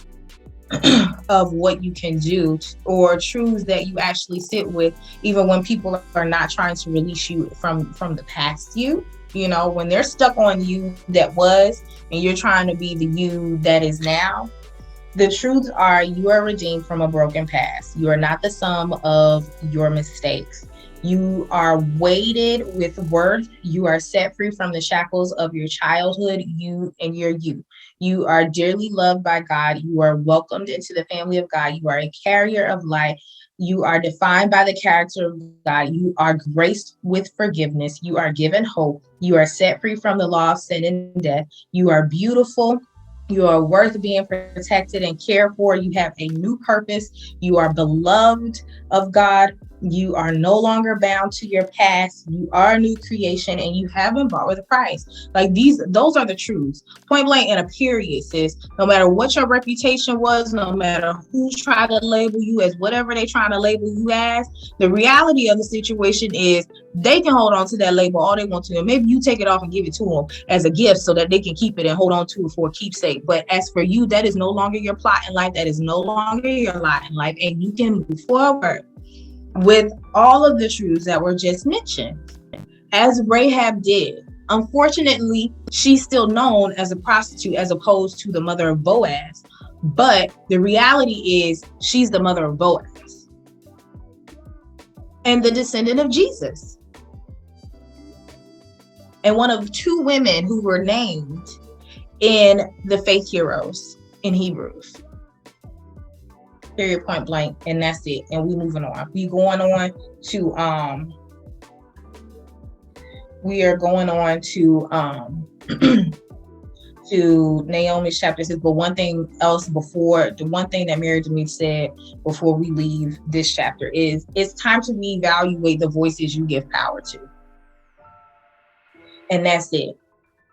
what you can do, or truths that you actually sit with even when people are not trying to release you from the past when they're stuck on you that was, and you're trying to be the you that is now. The truths are, you are redeemed from a broken past. You are not the sum of your mistakes. You are weighted with worth. You are set free from the shackles of your childhood, you and your youth. You are dearly loved by God. You are welcomed into the family of God. You are a carrier of light. You are defined by the character of God. You are graced with forgiveness. You are given hope. You are set free from the law of sin and death. You are beautiful. You are worth being protected and cared for. You have a new purpose. You are beloved of God. You are no longer bound to your past. You are a new creation, and you have been bought with a price. Like those are the truths. Point blank and a period, sis. No matter what your reputation was, no matter who tried to label you as whatever they trying to label you as, the reality of the situation is they can hold on to that label all they want to. And maybe you take it off and give it to them as a gift so that they can keep it and hold on to it for a keepsake. But as for you, that is no longer your plot in life. That is no longer your lot in life. And you can move forward with all of the truths that were just mentioned, as Rahab did. Unfortunately, she's still known as a prostitute as opposed to the mother of Boaz. But the reality is she's the mother of Boaz and the descendant of Jesus, and one of two women who were named in the faith heroes in Hebrews. Period, point blank, and that's it. And we moving on. We are going on to to Naomi's chapter 6. But one thing that Mary to me said before we leave this chapter is, it's time to reevaluate the voices you give power to. And that's it.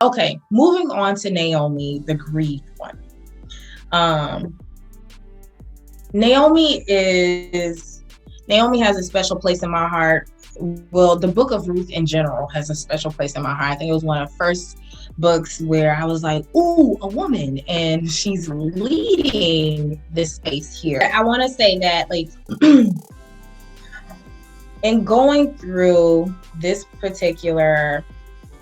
Okay, moving on to Naomi, the grieved one. Naomi has a special place in my heart. Well, the book of Ruth in general has a special place in my heart. I think it was one of the first books where I was like, ooh, a woman, and she's leading this space here. I want to say that, like, in going through this particular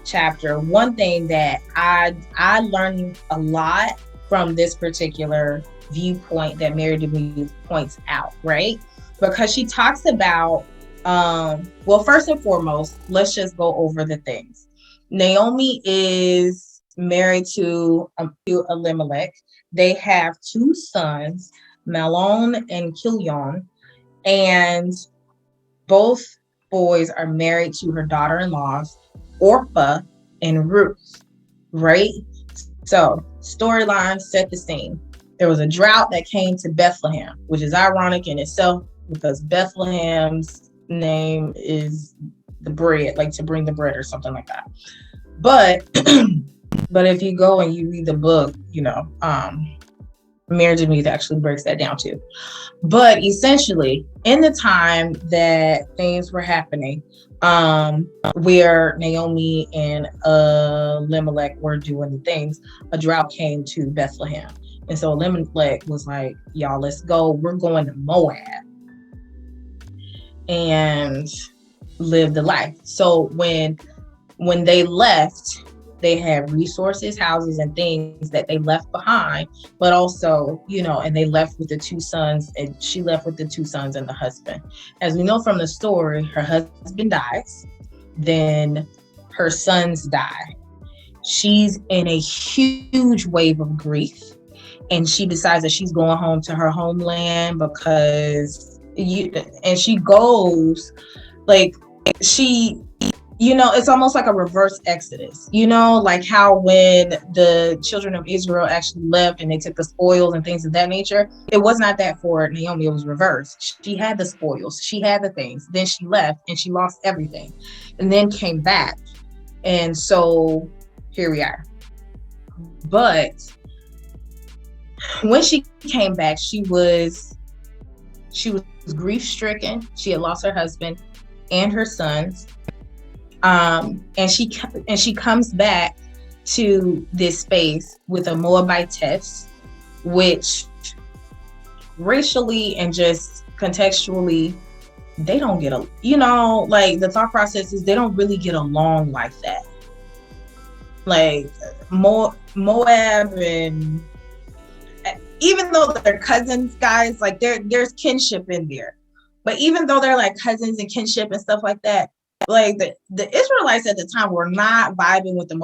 chapter, one thing that I learned a lot from this particular viewpoint that Mary DeMille points out, right? Because she talks about, well, first and foremost, let's just go over the things. Naomi is married to Elimelech. They have two sons, Mahlon and Chilion, and both boys are married to her daughter-in-laws, Orpah and Ruth, right? So, storyline, set the scene. There was a drought that came to Bethlehem, which is ironic in itself because Bethlehem's name is the bread, like to bring the bread or something like that. But but if you go and you read the book, Mary Denise actually breaks that down too. But essentially, in the time that things were happening, where Naomi and Elimelech were doing the things, a drought came to Bethlehem. And so Elimelech was like, y'all, let's go. We're going to Moab and live the life. So when they left, They had resources, houses, and things that they left behind, but also, and they left with the two sons, and she left with the two sons and the husband. As we know from the story, her husband dies, then her sons die. She's in a huge wave of grief, and she decides that she's going home to her homeland because she goes like it's almost like a reverse exodus, like how when the children of Israel actually left and they took the spoils and things of that nature, it was not that for Naomi. It was reversed. She had the spoils, she had the things, then she left and she lost everything and then came back. And so here we are. But when she came back, she was grief stricken. She had lost her husband and her sons. And she comes back to this space with a Moabitess, which racially and just contextually, they don't get like the thought process is they don't really get along like that. Like Moab, and even though they're cousins, guys, like there's kinship in there. But even though they're like cousins and kinship and stuff like that, like the Israelites at the time were not vibing with the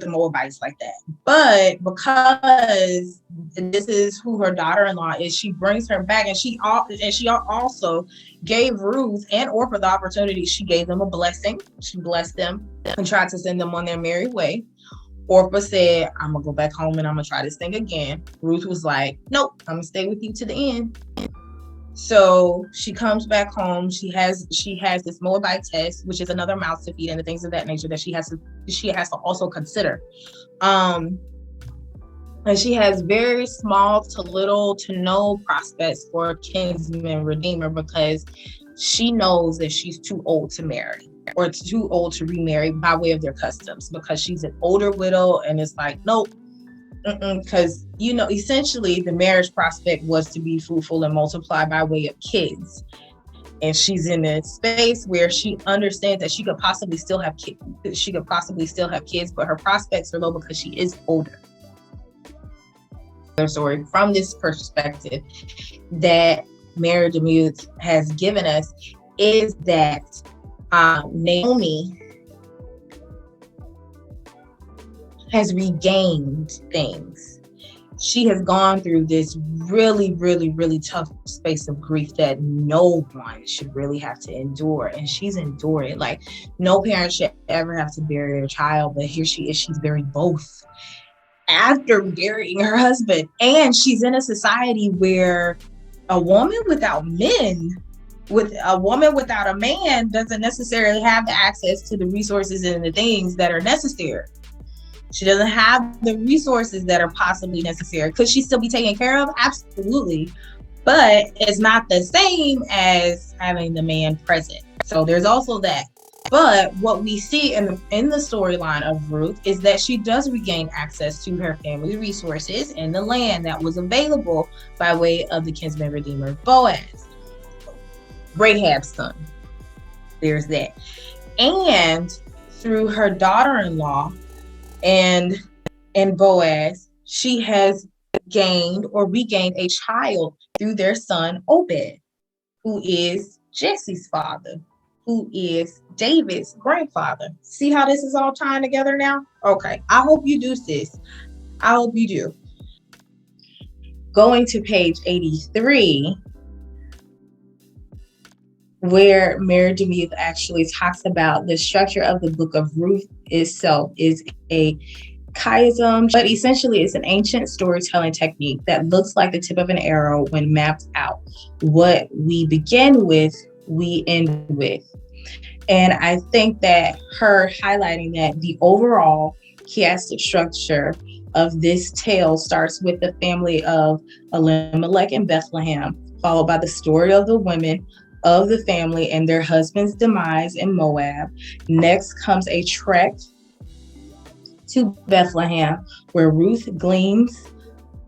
Moabites like that. But because this is who her daughter-in-law is, she brings her back, and she also gave Ruth and Orpah the opportunity. She gave them a blessing. She blessed them and tried to send them on their merry way. Orpah said, "I'm gonna go back home and I'm gonna try this thing again." Ruth was like, "Nope, I'm gonna stay with you to the end." So she comes back home. She has this Moabitess, which is another mouth to feed and the things of that nature that she has to also consider. And she has very small to little to no prospects for a kinsman redeemer because she knows that she's too old to marry or too old to remarry by way of their customs, because she's an older widow, and it's like, nope. Because essentially the marriage prospect was to be fruitful and multiply by way of kids, and she's in a space where she understands that she could possibly still have kids, but her prospects are low because she is older. Story from this perspective that Mary DeMuth has given us is that Naomi has regained things. She has gone through this really, really, really tough space of grief that no one should really have to endure. And she's endured it. Like, no parent should ever have to bury their child, but here she is, she's buried both after burying her husband. And she's in a society where a woman without a man doesn't necessarily have the access to the resources and the things that are necessary. She doesn't have the resources that are possibly necessary. Could she still be taken care of? Absolutely. But it's not the same as having the man present. So there's also that. But what we see in the storyline of Ruth is that she does regain access to her family resources and the land that was available by way of the kinsman redeemer Boaz, Rahab's son. There's that. And through her daughter-in-law and Boaz, she has gained or regained a child through their son Obed, who is Jesse's father, who is David's grandfather. See how this is all tying together now? Okay, I hope you do, sis. I hope you do. Going to page 83, where Mary DeMuth actually talks about the structure of the book of Ruth itself is a chiasm, but essentially it's an ancient storytelling technique that looks like the tip of an arrow when mapped out. What we begin with, we end with. And I think that her highlighting that the overall chiastic structure of this tale starts with the family of Elimelech in Bethlehem, followed by the story of the women of the family and their husband's demise in Moab. Next comes a trek to Bethlehem, where Ruth gleans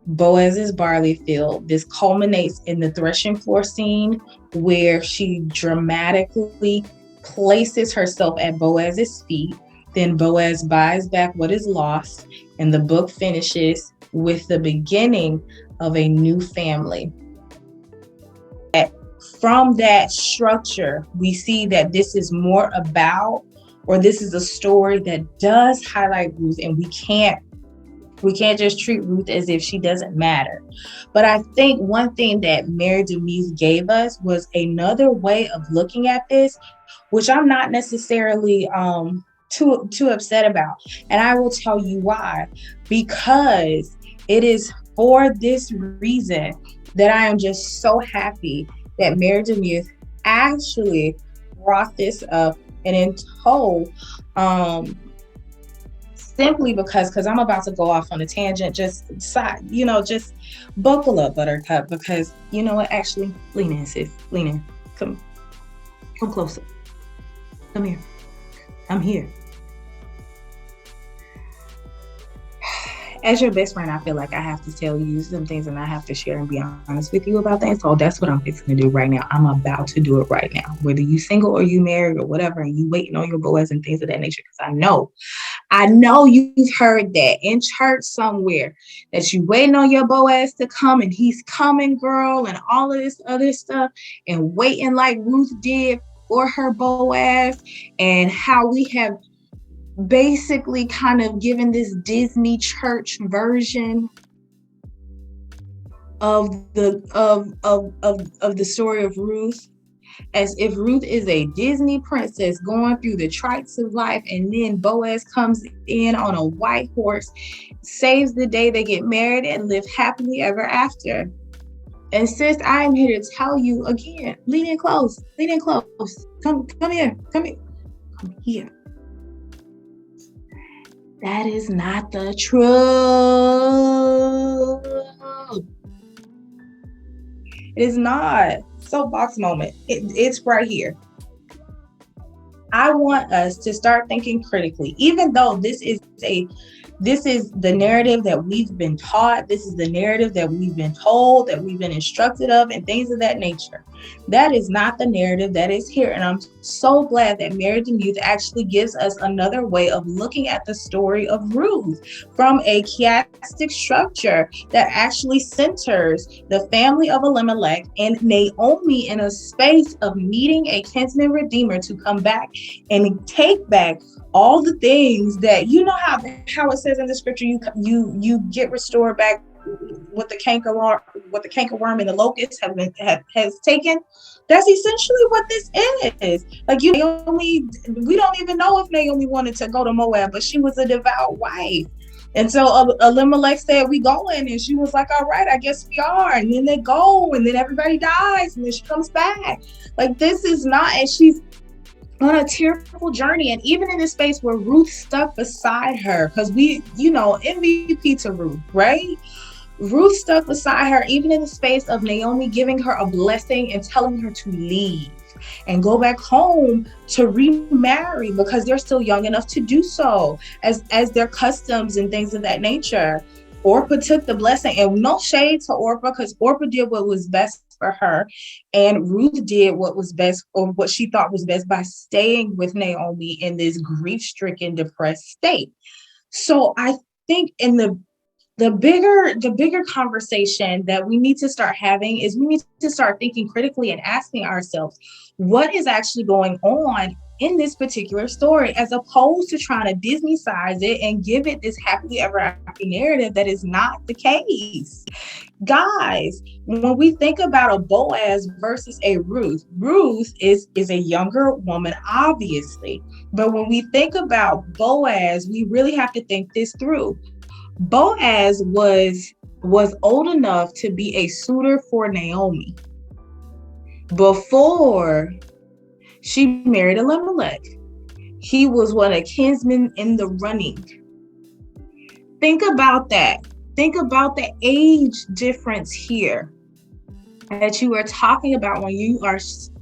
Boaz's barley field. This culminates in the threshing floor scene, where she dramatically places herself at Boaz's feet Then Boaz buys back what is lost, and the book finishes with the beginning of a new family. From that structure, we see that this is more about, or this is a story that does highlight Ruth, and we can't just treat Ruth as if she doesn't matter. But I think one thing that Mary Demise gave us was another way of looking at this, which I'm not necessarily too upset about. And I will tell you why. Because it is for this reason that I am just so happy that Mary Demise actually brought this up and in told, simply because I'm about to go off on a tangent. Just buckle up, Buttercup, because you know what? Actually, lean in, sis. Lean in. Come closer. Come here. I'm here. As your best friend, I feel like I have to tell you some things, and I have to share and be honest with you about that. So that's what I'm fixing to do right now. I'm about to do it right now. Whether you single or you married or whatever, and you waiting on your Boaz and things of that nature, because I know you've heard that in church somewhere, that you waiting on your Boaz to come, and he's coming, girl, and all of this other stuff, and waiting like Ruth did for her Boaz, and how we have basically kind of given this Disney church version of the story of Ruth, as if Ruth is a Disney princess going through the trikes of life, and then Boaz comes in on a white horse, saves the day, they get married and live happily ever after. And sis, I am here to tell you again, lean in close, come here. That is not the truth. It is not. Soapbox moment. It's right here. I want us to start thinking critically, even though this is the narrative that we've been taught. This is the narrative that we've been told, that we've been instructed of, and things of that nature. That is not the narrative that is here. And I'm so glad that Mary Demise actually gives us another way of looking at the story of Ruth from a chiastic structure that actually centers the family of Elimelech and Naomi in a space of needing a kinsman redeemer to come back and take back all the things that, you know how it says in the scripture, you get restored back what the cankerworm and the locust has taken. That's essentially what this is. Like, Naomi, we don't even know if Naomi wanted to go to Moab, but she was a devout wife. And so Elimelech said, we going, and she was like, all right, I guess we are. And then they go, and then everybody dies, and then she comes back. Like, this is not, and she's on a tearful journey. And even in this space where Ruth stuck beside her, because MVP to Ruth, right? Ruth stuck beside her, even in the space of Naomi giving her a blessing and telling her to leave and go back home to remarry because they're still young enough to do so, as their customs and things of that nature. Orpah took the blessing, and no shade to Orpah, because Orpah did what was best for her, and Ruth did what was best, or what she thought was best, by staying with Naomi in this grief-stricken, depressed state. So I think in the bigger conversation that we need to start having is we need to start thinking critically and asking ourselves, what is actually going on in this particular story, as opposed to trying to Disney-size it and give it this happily ever after narrative that is not the case. Guys, when we think about a Boaz versus a Ruth is a younger woman, obviously. But when we think about Boaz, we really have to think this through. Boaz was old enough to be a suitor for Naomi before she married Elimelech. He was a kinsman in the running. Think about that. Think about the age difference here that you are talking about when you are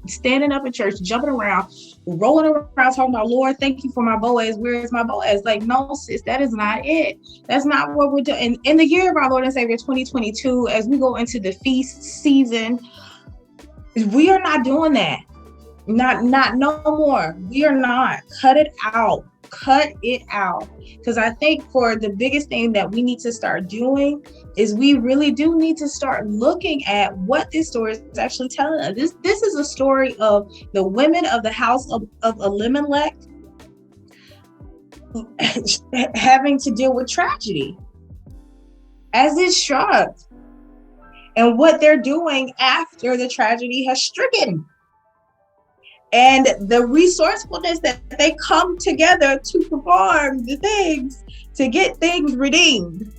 standing up in church, jumping around, rolling around, talking about, Lord, thank you for my Boaz. Where is my Boaz? Like, no, sis, that is not it. That's not what we're doing. In the year of our Lord and Savior 2022, as we go into the feast season, we are not doing that. Not no more. We are not. Cut it out. cut it out. Because I think for the biggest thing that we need to start doing is we really do need to start looking at what this story is actually telling us. This is a story of the women of the house of Elimelech having to deal with tragedy as it struck, and what they're doing after the tragedy has stricken, and the resourcefulness that they come together to perform the things to get things redeemed.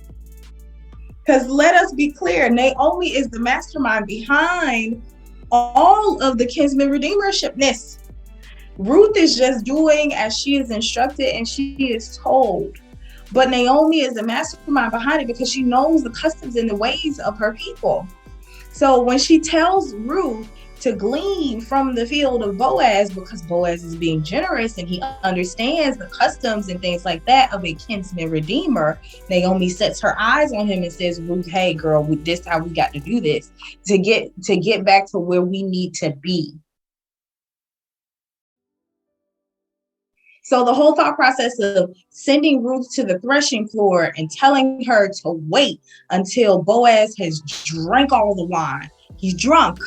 Because let us be clear, Naomi is the mastermind behind all of the kinsman redeemershipness. Ruth is just doing as she is instructed and she is told. But Naomi is the mastermind behind it because she knows the customs and the ways of her people. So when she tells Ruth to glean from the field of Boaz, because Boaz is being generous and he understands the customs and things like that of a kinsman redeemer, Naomi sets her eyes on him and says, Ruth, hey girl, this how we got to do this to get back to where we need to be. So the whole thought process of sending Ruth to the threshing floor and telling her to wait until Boaz has drank all the wine. He's drunk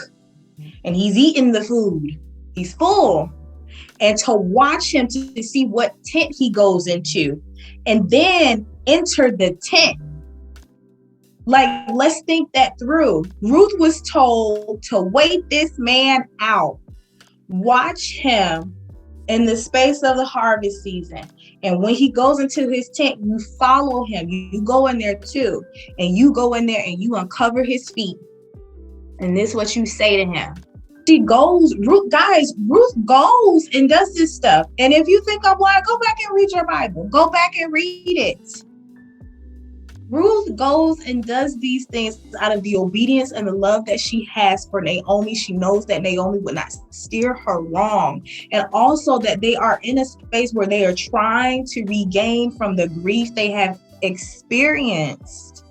and he's eaten the food. He's full. And to watch him to see what tent he goes into and then enter the tent. Like, let's think that through. Ruth was told to wait this man out. Watch him in the space of the harvest season. And when he goes into his tent, you follow him. You go in there too. And you go in there and you uncover his feet. And this is what you say to him. She goes, Ruth goes and does this stuff. And if you think I'm lying, go back and read your Bible. Go back and read it. Ruth goes and does these things out of the obedience and the love that she has for Naomi. She knows that Naomi would not steer her wrong. And also that they are in a space where they are trying to regain from the grief they have experienced.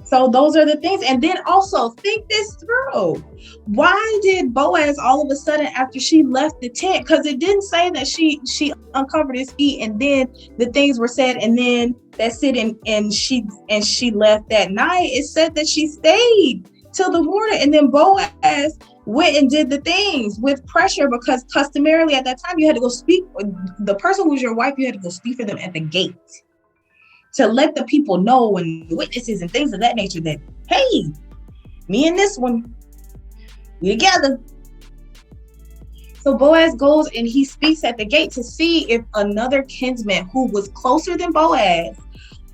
So those are the things. And then also think this through. Why did Boaz all of a sudden after she left the tent? Because it didn't say that she uncovered his feet and then the things were said and then that's it and she left that night. It said that she stayed till the morning and then Boaz went and did the things with pressure because customarily at that time you had to go speak. The person who's your wife, you had to go speak for them at the gate. To let the people know and witnesses and things of that nature that, hey, me and this one, we together. So Boaz goes and he speaks at the gate to see if another kinsman who was closer than Boaz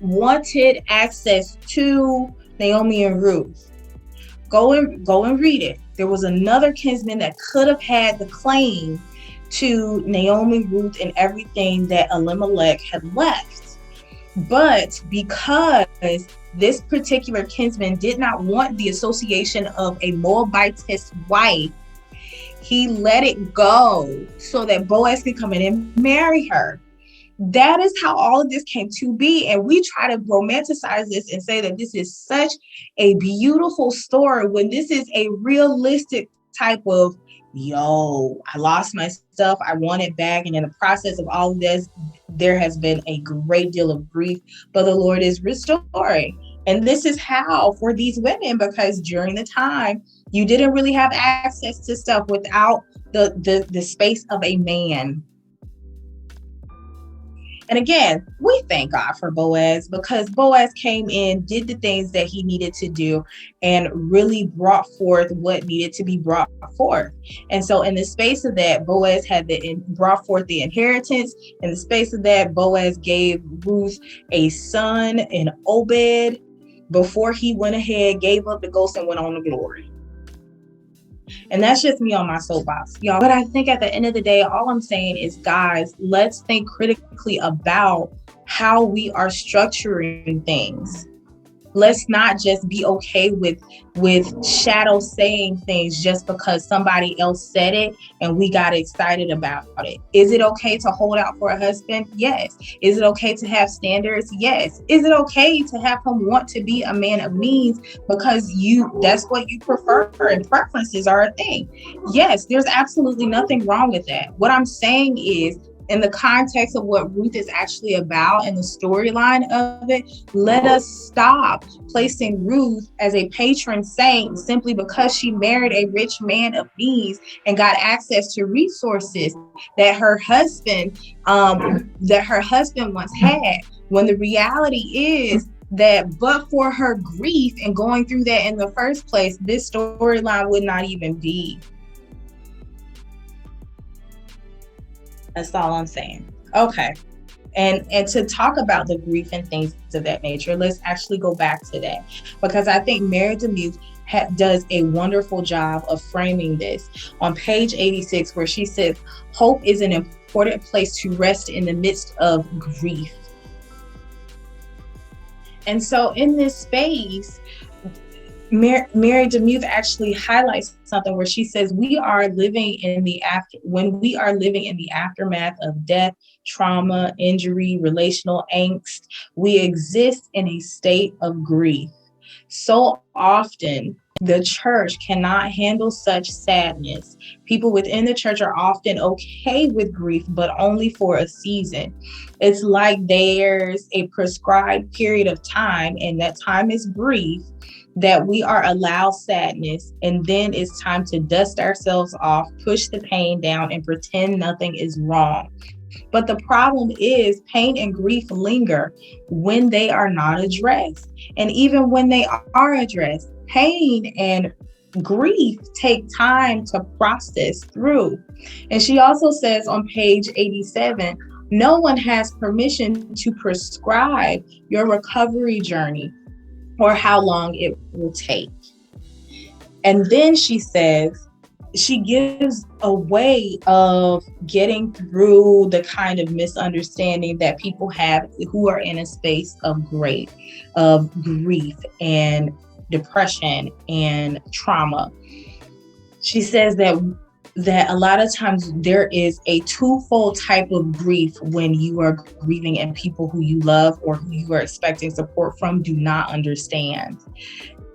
wanted access to Naomi and Ruth. Go and read it. There was another kinsman that could have had the claim to Naomi, Ruth, and everything that Elimelech had left. But because this particular kinsman did not want the association of a Moabitess wife, he let it go so that Boaz could come in and marry her. That is how all of this came to be. And we try to romanticize this and say that this is such a beautiful story when this is a realistic type of, I lost my stuff. I want it back. And in the process of all of this, there has been a great deal of grief, but the Lord is restoring. And this is how for these women, because during the time, you didn't really have access to stuff without the space of a man. And again, we thank God for Boaz because Boaz came in, did the things that he needed to do, and really brought forth what needed to be brought forth. And so in the space of that, Boaz brought forth the inheritance. In the space of that, Boaz gave Ruth a son in Obed before he went ahead, gave up the ghost and went on to glory. And that's just me on my soapbox, y'all. But I think at the end of the day, all I'm saying is, guys, let's think critically about how we are structuring things. Let's not just be okay with shadow saying things just because somebody else said it and we got excited about it. Is it okay to hold out for a husband? Yes. Is it okay to have standards? Yes. Is it okay to have him want to be a man of means because that's what you prefer and preferences are a thing? Yes, there's absolutely nothing wrong with that. What I'm saying is, in the context of what Ruth is actually about and the storyline of it, let us stop placing Ruth as a patron saint simply because she married a rich man of means and got access to resources that her husband once had. When the reality is that but for her grief and going through that in the first place, this storyline would not even be. That's all I'm saying. Okay. And to talk about the grief and things of that nature, let's actually go back to that, because I think Mary DeMuth does a wonderful job of framing this on page 86, where she says, hope is an important place to rest in the midst of grief. And so in this space, Mary DeMuth actually highlights something where she says, when we are living in the aftermath of death, trauma, injury, relational angst, we exist in a state of grief. So often, the church cannot handle such sadness. People within the church are often okay with grief, but only for a season. It's like there's a prescribed period of time, and that time is brief, that we are allowed sadness, and then it's time to dust ourselves off, push the pain down, and pretend nothing is wrong. But the problem is pain and grief linger when they are not addressed. And even when they are addressed, pain and grief take time to process through. And she also says on page 87, no one has permission to prescribe your recovery journey or how long it will take. And then she says, she gives a way of getting through the kind of misunderstanding that people have who are in a space of grief and depression and trauma. She says that a lot of times there is a twofold type of grief when you are grieving and people who you love or who you are expecting support from do not understand.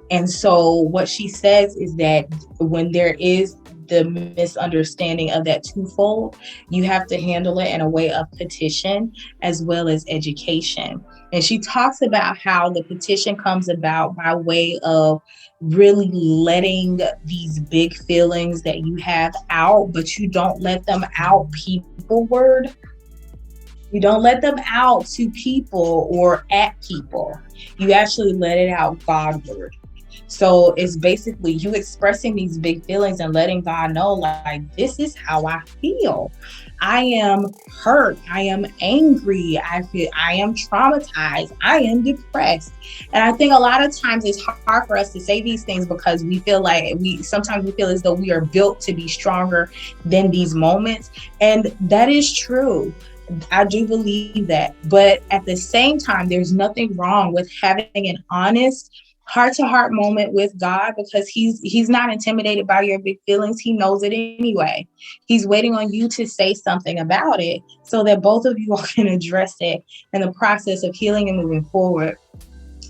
And so what she says is that when there is the misunderstanding of that twofold, you have to handle it in a way of petition as well as education. And she talks about how the petition comes about by way of really letting these big feelings that you have out, but you don't let them out peopleward. You don't let them out to people or at people. You actually let it out Godward. So it's basically you expressing these big feelings and letting God know, like, this is how I feel. I am hurt. I am angry. I am traumatized. I am depressed. And I think a lot of times it's hard for us to say these things because we feel like sometimes we feel as though we are built to be stronger than these moments. And that is true. I do believe that. But at the same time, there's nothing wrong with having an honest heart-to-heart moment with God, because he's not intimidated by your big feelings. He knows it anyway. He's waiting on you to say something about it so that both of you all can address it in the process of healing and moving forward.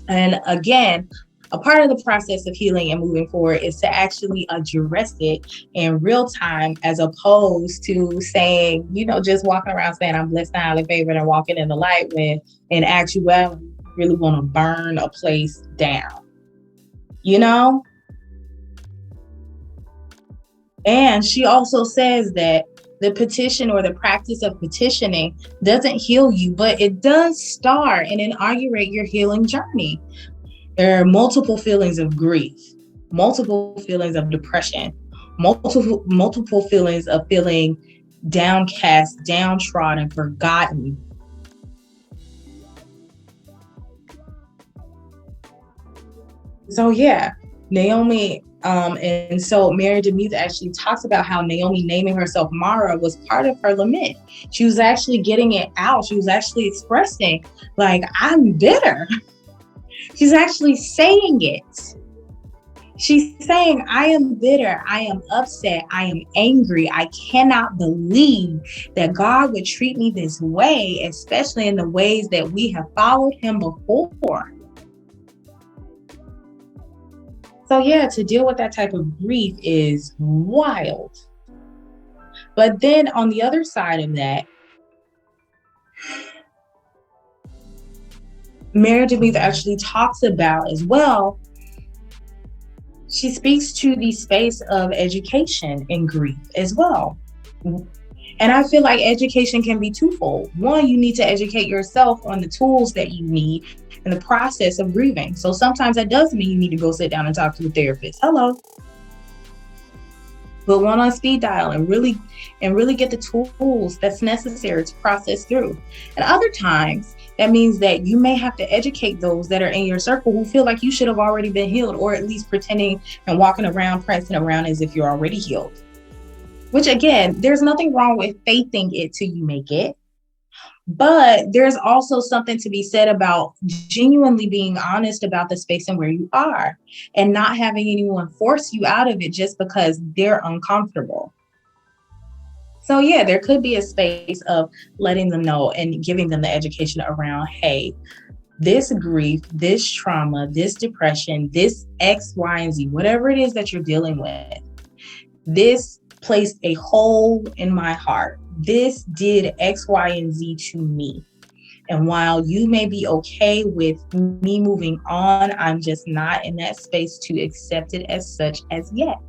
And again, a part of the process of healing and moving forward is to actually address it in real time, as opposed to saying, just walking around saying I'm blessed and highly favored and walking in the light, when in actuality you really want to burn a place down. And she also says that the petition or the practice of petitioning doesn't heal you, but it does start and inaugurate your healing journey. There are multiple feelings of grief, multiple feelings of depression, multiple feelings of feeling downcast, downtrodden, forgotten. So yeah, Naomi, and so Mary DeMuth actually talks about how Naomi naming herself Mara was part of her lament. She was actually getting it out. She was actually expressing, like, I'm bitter. She's actually saying it. She's saying, I am bitter, I am upset, I am angry. I cannot believe that God would treat me this way, especially in the ways that we have followed him before. So yeah, to deal with that type of grief is wild. But then on the other side of that, Mary DeMuth actually talks about as well, she speaks to the space of education in grief as well. And I feel like education can be twofold. One, you need to educate yourself on the tools that you need in the process of grieving. So sometimes that does mean you need to go sit down and talk to a therapist. Hello. Put one on speed dial and really get the tools that's necessary to process through. And other times, that means that you may have to educate those that are in your circle who feel like you should have already been healed, or at least pretending and walking around, prancing around as if you're already healed. Which again, there's nothing wrong with faithing it till you make it. But there's also something to be said about genuinely being honest about the space and where you are, and not having anyone force you out of it just because they're uncomfortable. So yeah, there could be a space of letting them know and giving them the education around, hey, this grief, this trauma, this depression, this X, Y, and Z, whatever it is that you're dealing with, this placed a hole in my heart. This did X, Y, and Z to me. And while you may be okay with me moving on, I'm just not in that space to accept it as such as yet.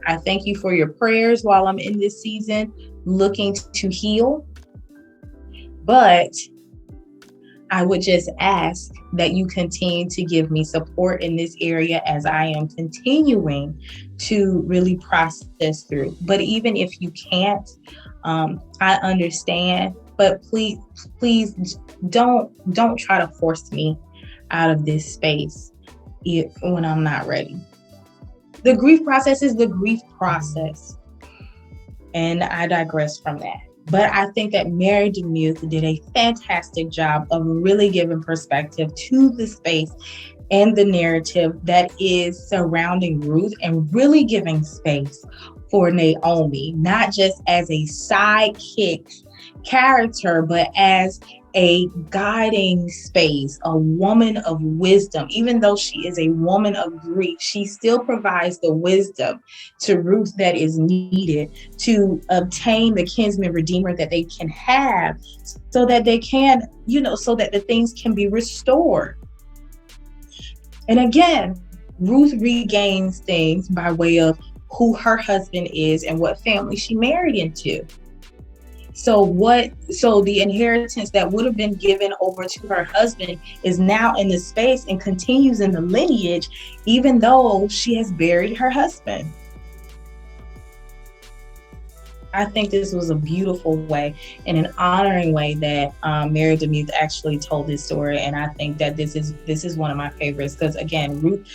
I thank you for your prayers while I'm in this season looking to heal. But I would just ask that you continue to give me support in this area as I am continuing to really process through. But even if you can't, I understand. But please don't try to force me out of this space when I'm not ready. The grief process is the grief process. And I digress from that. But I think that Mary DeMuth did a fantastic job of really giving perspective to the space and the narrative that is surrounding Ruth, and really giving space for Naomi, not just as a sidekick character, but as a guiding space, a woman of wisdom. Even though she is a woman of grief, she still provides the wisdom to Ruth that is needed to obtain the kinsman redeemer that they can have, so that they can, so that the things can be restored. And again, Ruth regains things by way of who her husband is and what family she married into. So the inheritance that would have been given over to her husband is now in the space and continues in the lineage, even though she has buried her husband. I think this was a beautiful way and an honoring way that Mary DeMuth actually told this story. And I think that this is one of my favorites, because again, Ruth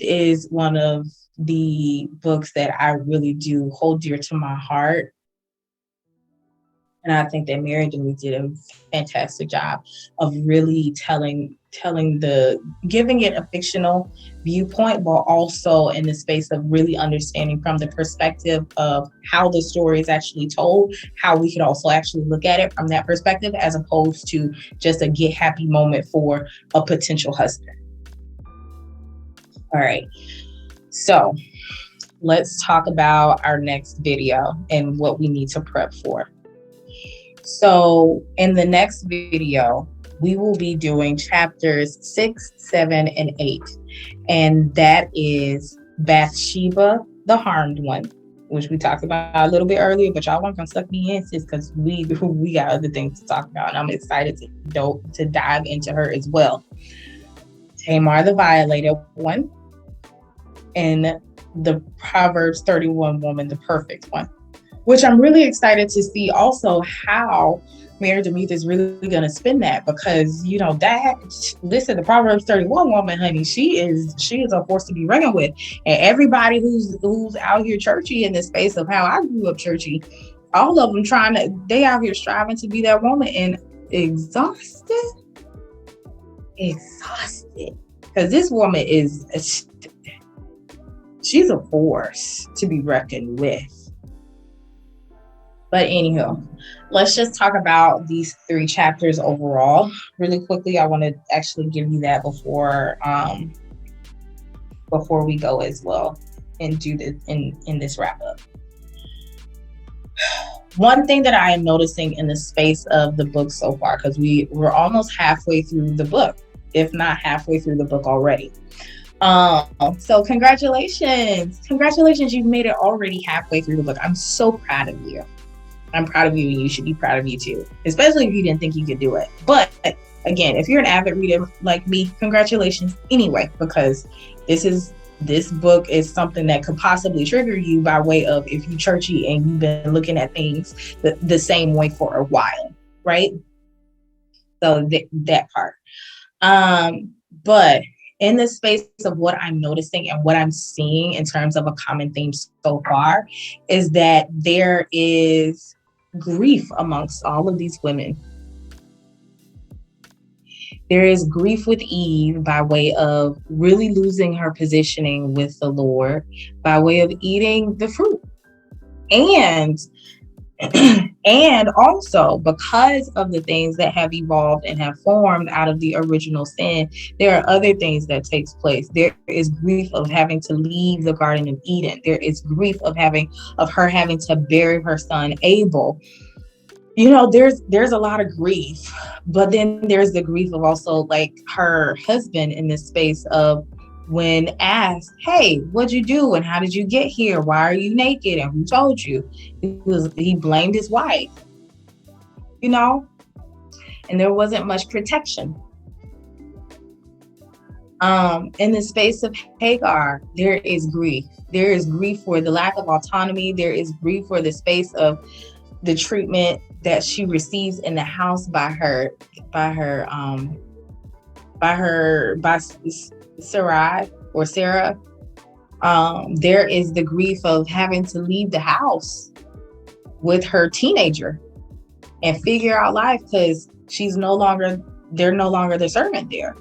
is one of the books that I really do hold dear to my heart. And I think that Mary DeMuth did a fantastic job of really giving it a fictional viewpoint, but also in the space of really understanding from the perspective of how the story is actually told, how we could also actually look at it from that perspective, as opposed to just a get happy moment for a potential husband. All right. So let's talk about our next video and what we need to prep for. So in the next video, we will be doing chapters 6, 7, and 8. And that is Bathsheba, the harmed one, which we talked about a little bit earlier, but y'all weren't gonna suck me in, sis, because we got other things to talk about. And I'm excited to dive into her as well. Tamar, the violated one, and the Proverbs 31 woman, the perfect one, which I'm really excited to see also how Mary DeMuth is really going to spin that, because the Proverbs 31 woman, honey, she is a force to be reckoned with. And everybody who's out here churchy in the space of how I grew up churchy, all of them they out here striving to be that woman and exhausted. exhausted. Because this woman she's a force to be reckoned with. But anywho, let's just talk about these 3 chapters overall. Really quickly, I want to actually give you that before we go as well and do this in this wrap up. One thing that I am noticing in the space of the book so far, because we're almost halfway through the book, if not halfway through the book already. So congratulations. You've made it already halfway through the book. I'm so proud of you. I'm proud of you, and you should be proud of you too, especially if you didn't think you could do it. But again, if you're an avid reader like me, congratulations anyway, because this book is something that could possibly trigger you by way of if you churchy and you've been looking at things the same way for a while, right? So that part. But in the space of what I'm noticing and what I'm seeing in terms of a common theme so far is that there is grief amongst all of these women. There is grief with Eve by way of really losing her positioning with the Lord, by way of eating the fruit. And also because of the things that have evolved and have formed out of the original sin, there are other things that takes place. There is grief of having to leave the Garden of Eden. There is grief of her having to bury her son Abel. There's a lot of grief, but then there's the grief of also like her husband in this space of when asked, hey, what'd you do? And how did you get here? Why are you naked? And who told you? He blamed his wife, and there wasn't much protection. In the space of Hagar, there is grief. There is grief for the lack of autonomy. There is grief for the space of the treatment that she receives in the house by Sarai or Sarah. There is the grief of having to leave the house with her teenager and figure out life because they're no longer the servant there.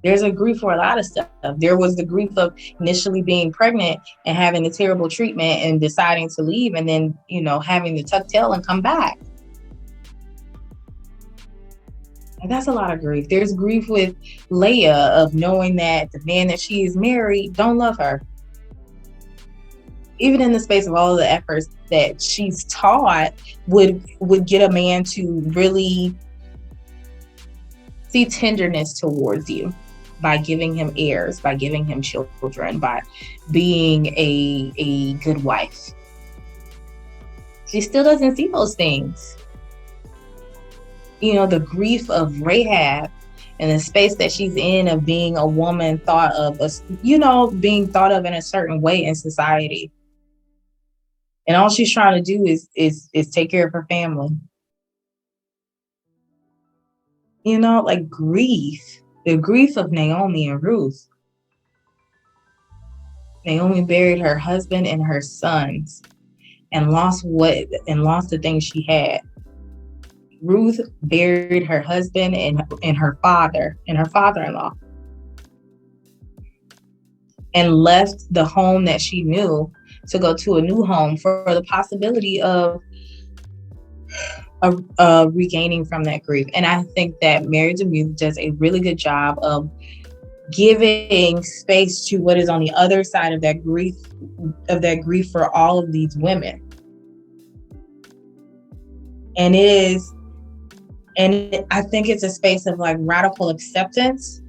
There's a grief for a lot of stuff. There was the grief of initially being pregnant and having the terrible treatment and deciding to leave and then, having to tuck tail and come back. And that's a lot of grief. There's grief with Leah of knowing that the man that she is married don't love her. Even in the space of all of the efforts that she's taught would get a man to really see tenderness towards you by giving him heirs, by giving him children, by being a good wife. She still doesn't see those things. The grief of Rahab and the space that she's in of being a woman thought of, being thought of in a certain way in society. And all she's trying to do is take care of her family. Like grief, the grief of Naomi and Ruth. Naomi buried her husband and her sons and lost the things she had. Ruth buried her husband and her father-in-law, and left the home that she knew to go to a new home for the possibility of regaining from that grief. And I think that Mary DeMuth does a really good job of giving space to what is on the other side of that grief for all of these women. And I think it's a space of like radical acceptance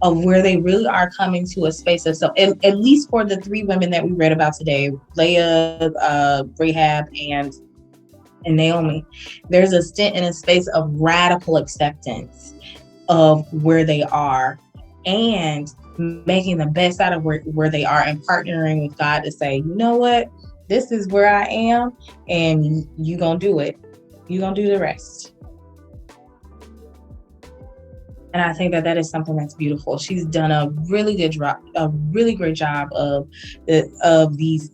of where they really are coming to a space of self, at least for the 3 women that we read about today, Leah, Rahab, and Naomi. There's a stint in a space of radical acceptance of where they are and making the best out of where they are and partnering with God to say, you know what, this is where I am and you gonna do it. You gonna do the rest. And I think that that is something that's beautiful. She's done a really really great job of these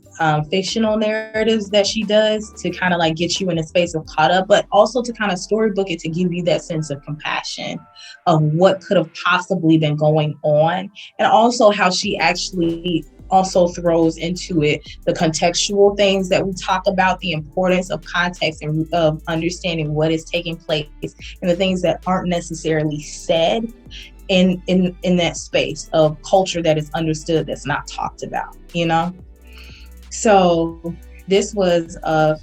fictional narratives that she does to kind of like get you in a space of caught up, but also to kind of storybook it to give you that sense of compassion of what could have possibly been going on, and also how she actually also throws into it the contextual things that we talk about, the importance of context and of understanding what is taking place, and the things that aren't necessarily said in that space of culture that is understood, that's not talked about, you know. So this was a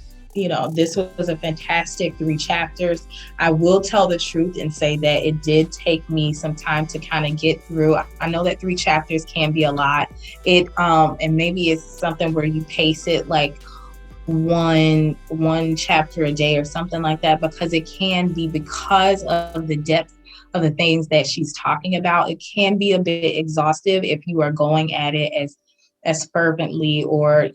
this was a fantastic 3 chapters. I will tell the truth and say that it did take me some time to kind of get through. I know that 3 chapters can be a lot. It and maybe it's something where you pace it like one chapter a day or something like that, because it can be, because of the depth of the things that she's talking about, it can be a bit exhaustive if you are going at it as fervently, or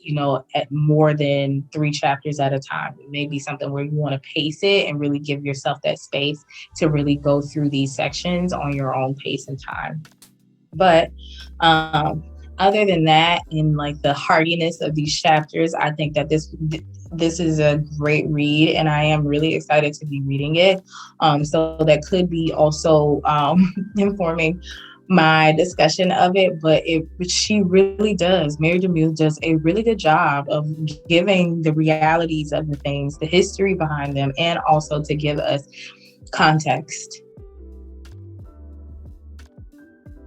at more than 3 chapters at a time. It may be something where you want to pace it and really give yourself that space to really go through these sections on your own pace and time. But other than that, in like the heartiness of these chapters, I think that this is a great read, and I am really excited to be reading it. So that could be also informing my discussion of it, but she really does. Mary DeMille does a really good job of giving the realities of the things, the history behind them, and also to give us context,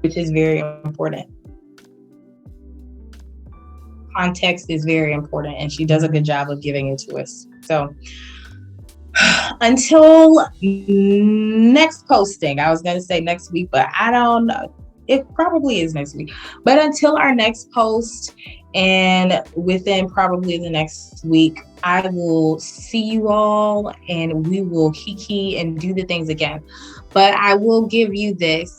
which is very important. Context is very important, and she does a good job of giving it to us. So until next posting, I was going to say next week, but I don't know. It probably is next week. But until our next post, and within probably the next week, I will see you all and we will kiki and do the things again. But I will give you this.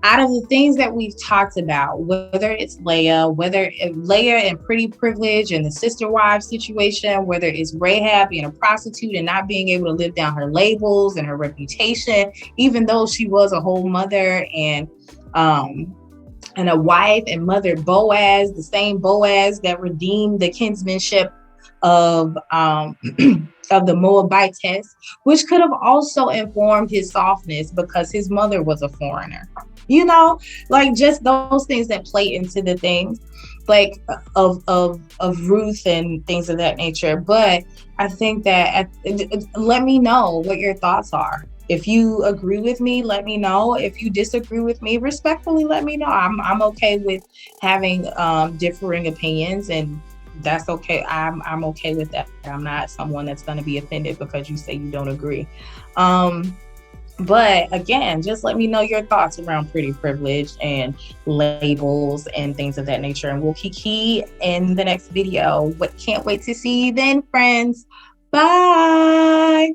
Out of the things that we've talked about, whether it's Leah and Pretty Privilege and the sister wives situation, whether it's Rahab being a prostitute and not being able to live down her labels and her reputation, even though she was a whole mother and a wife and mother, Boaz, the same Boaz that redeemed the kinsmanship of the Moabitess, which could have also informed his softness because his mother was a foreigner. Like just those things that play into the things like of Ruth and things of that nature. But I think that let me know what your thoughts are. If you agree with me, let me know. If you disagree with me, respectfully, let me know. I'm okay with having differing opinions, and that's okay. I'm okay with that. I'm not someone that's going to be offended because you say you don't agree. But again, just let me know your thoughts around Pretty Privilege and labels and things of that nature. And we'll kiki in the next video. Can't wait to see you then, friends. Bye.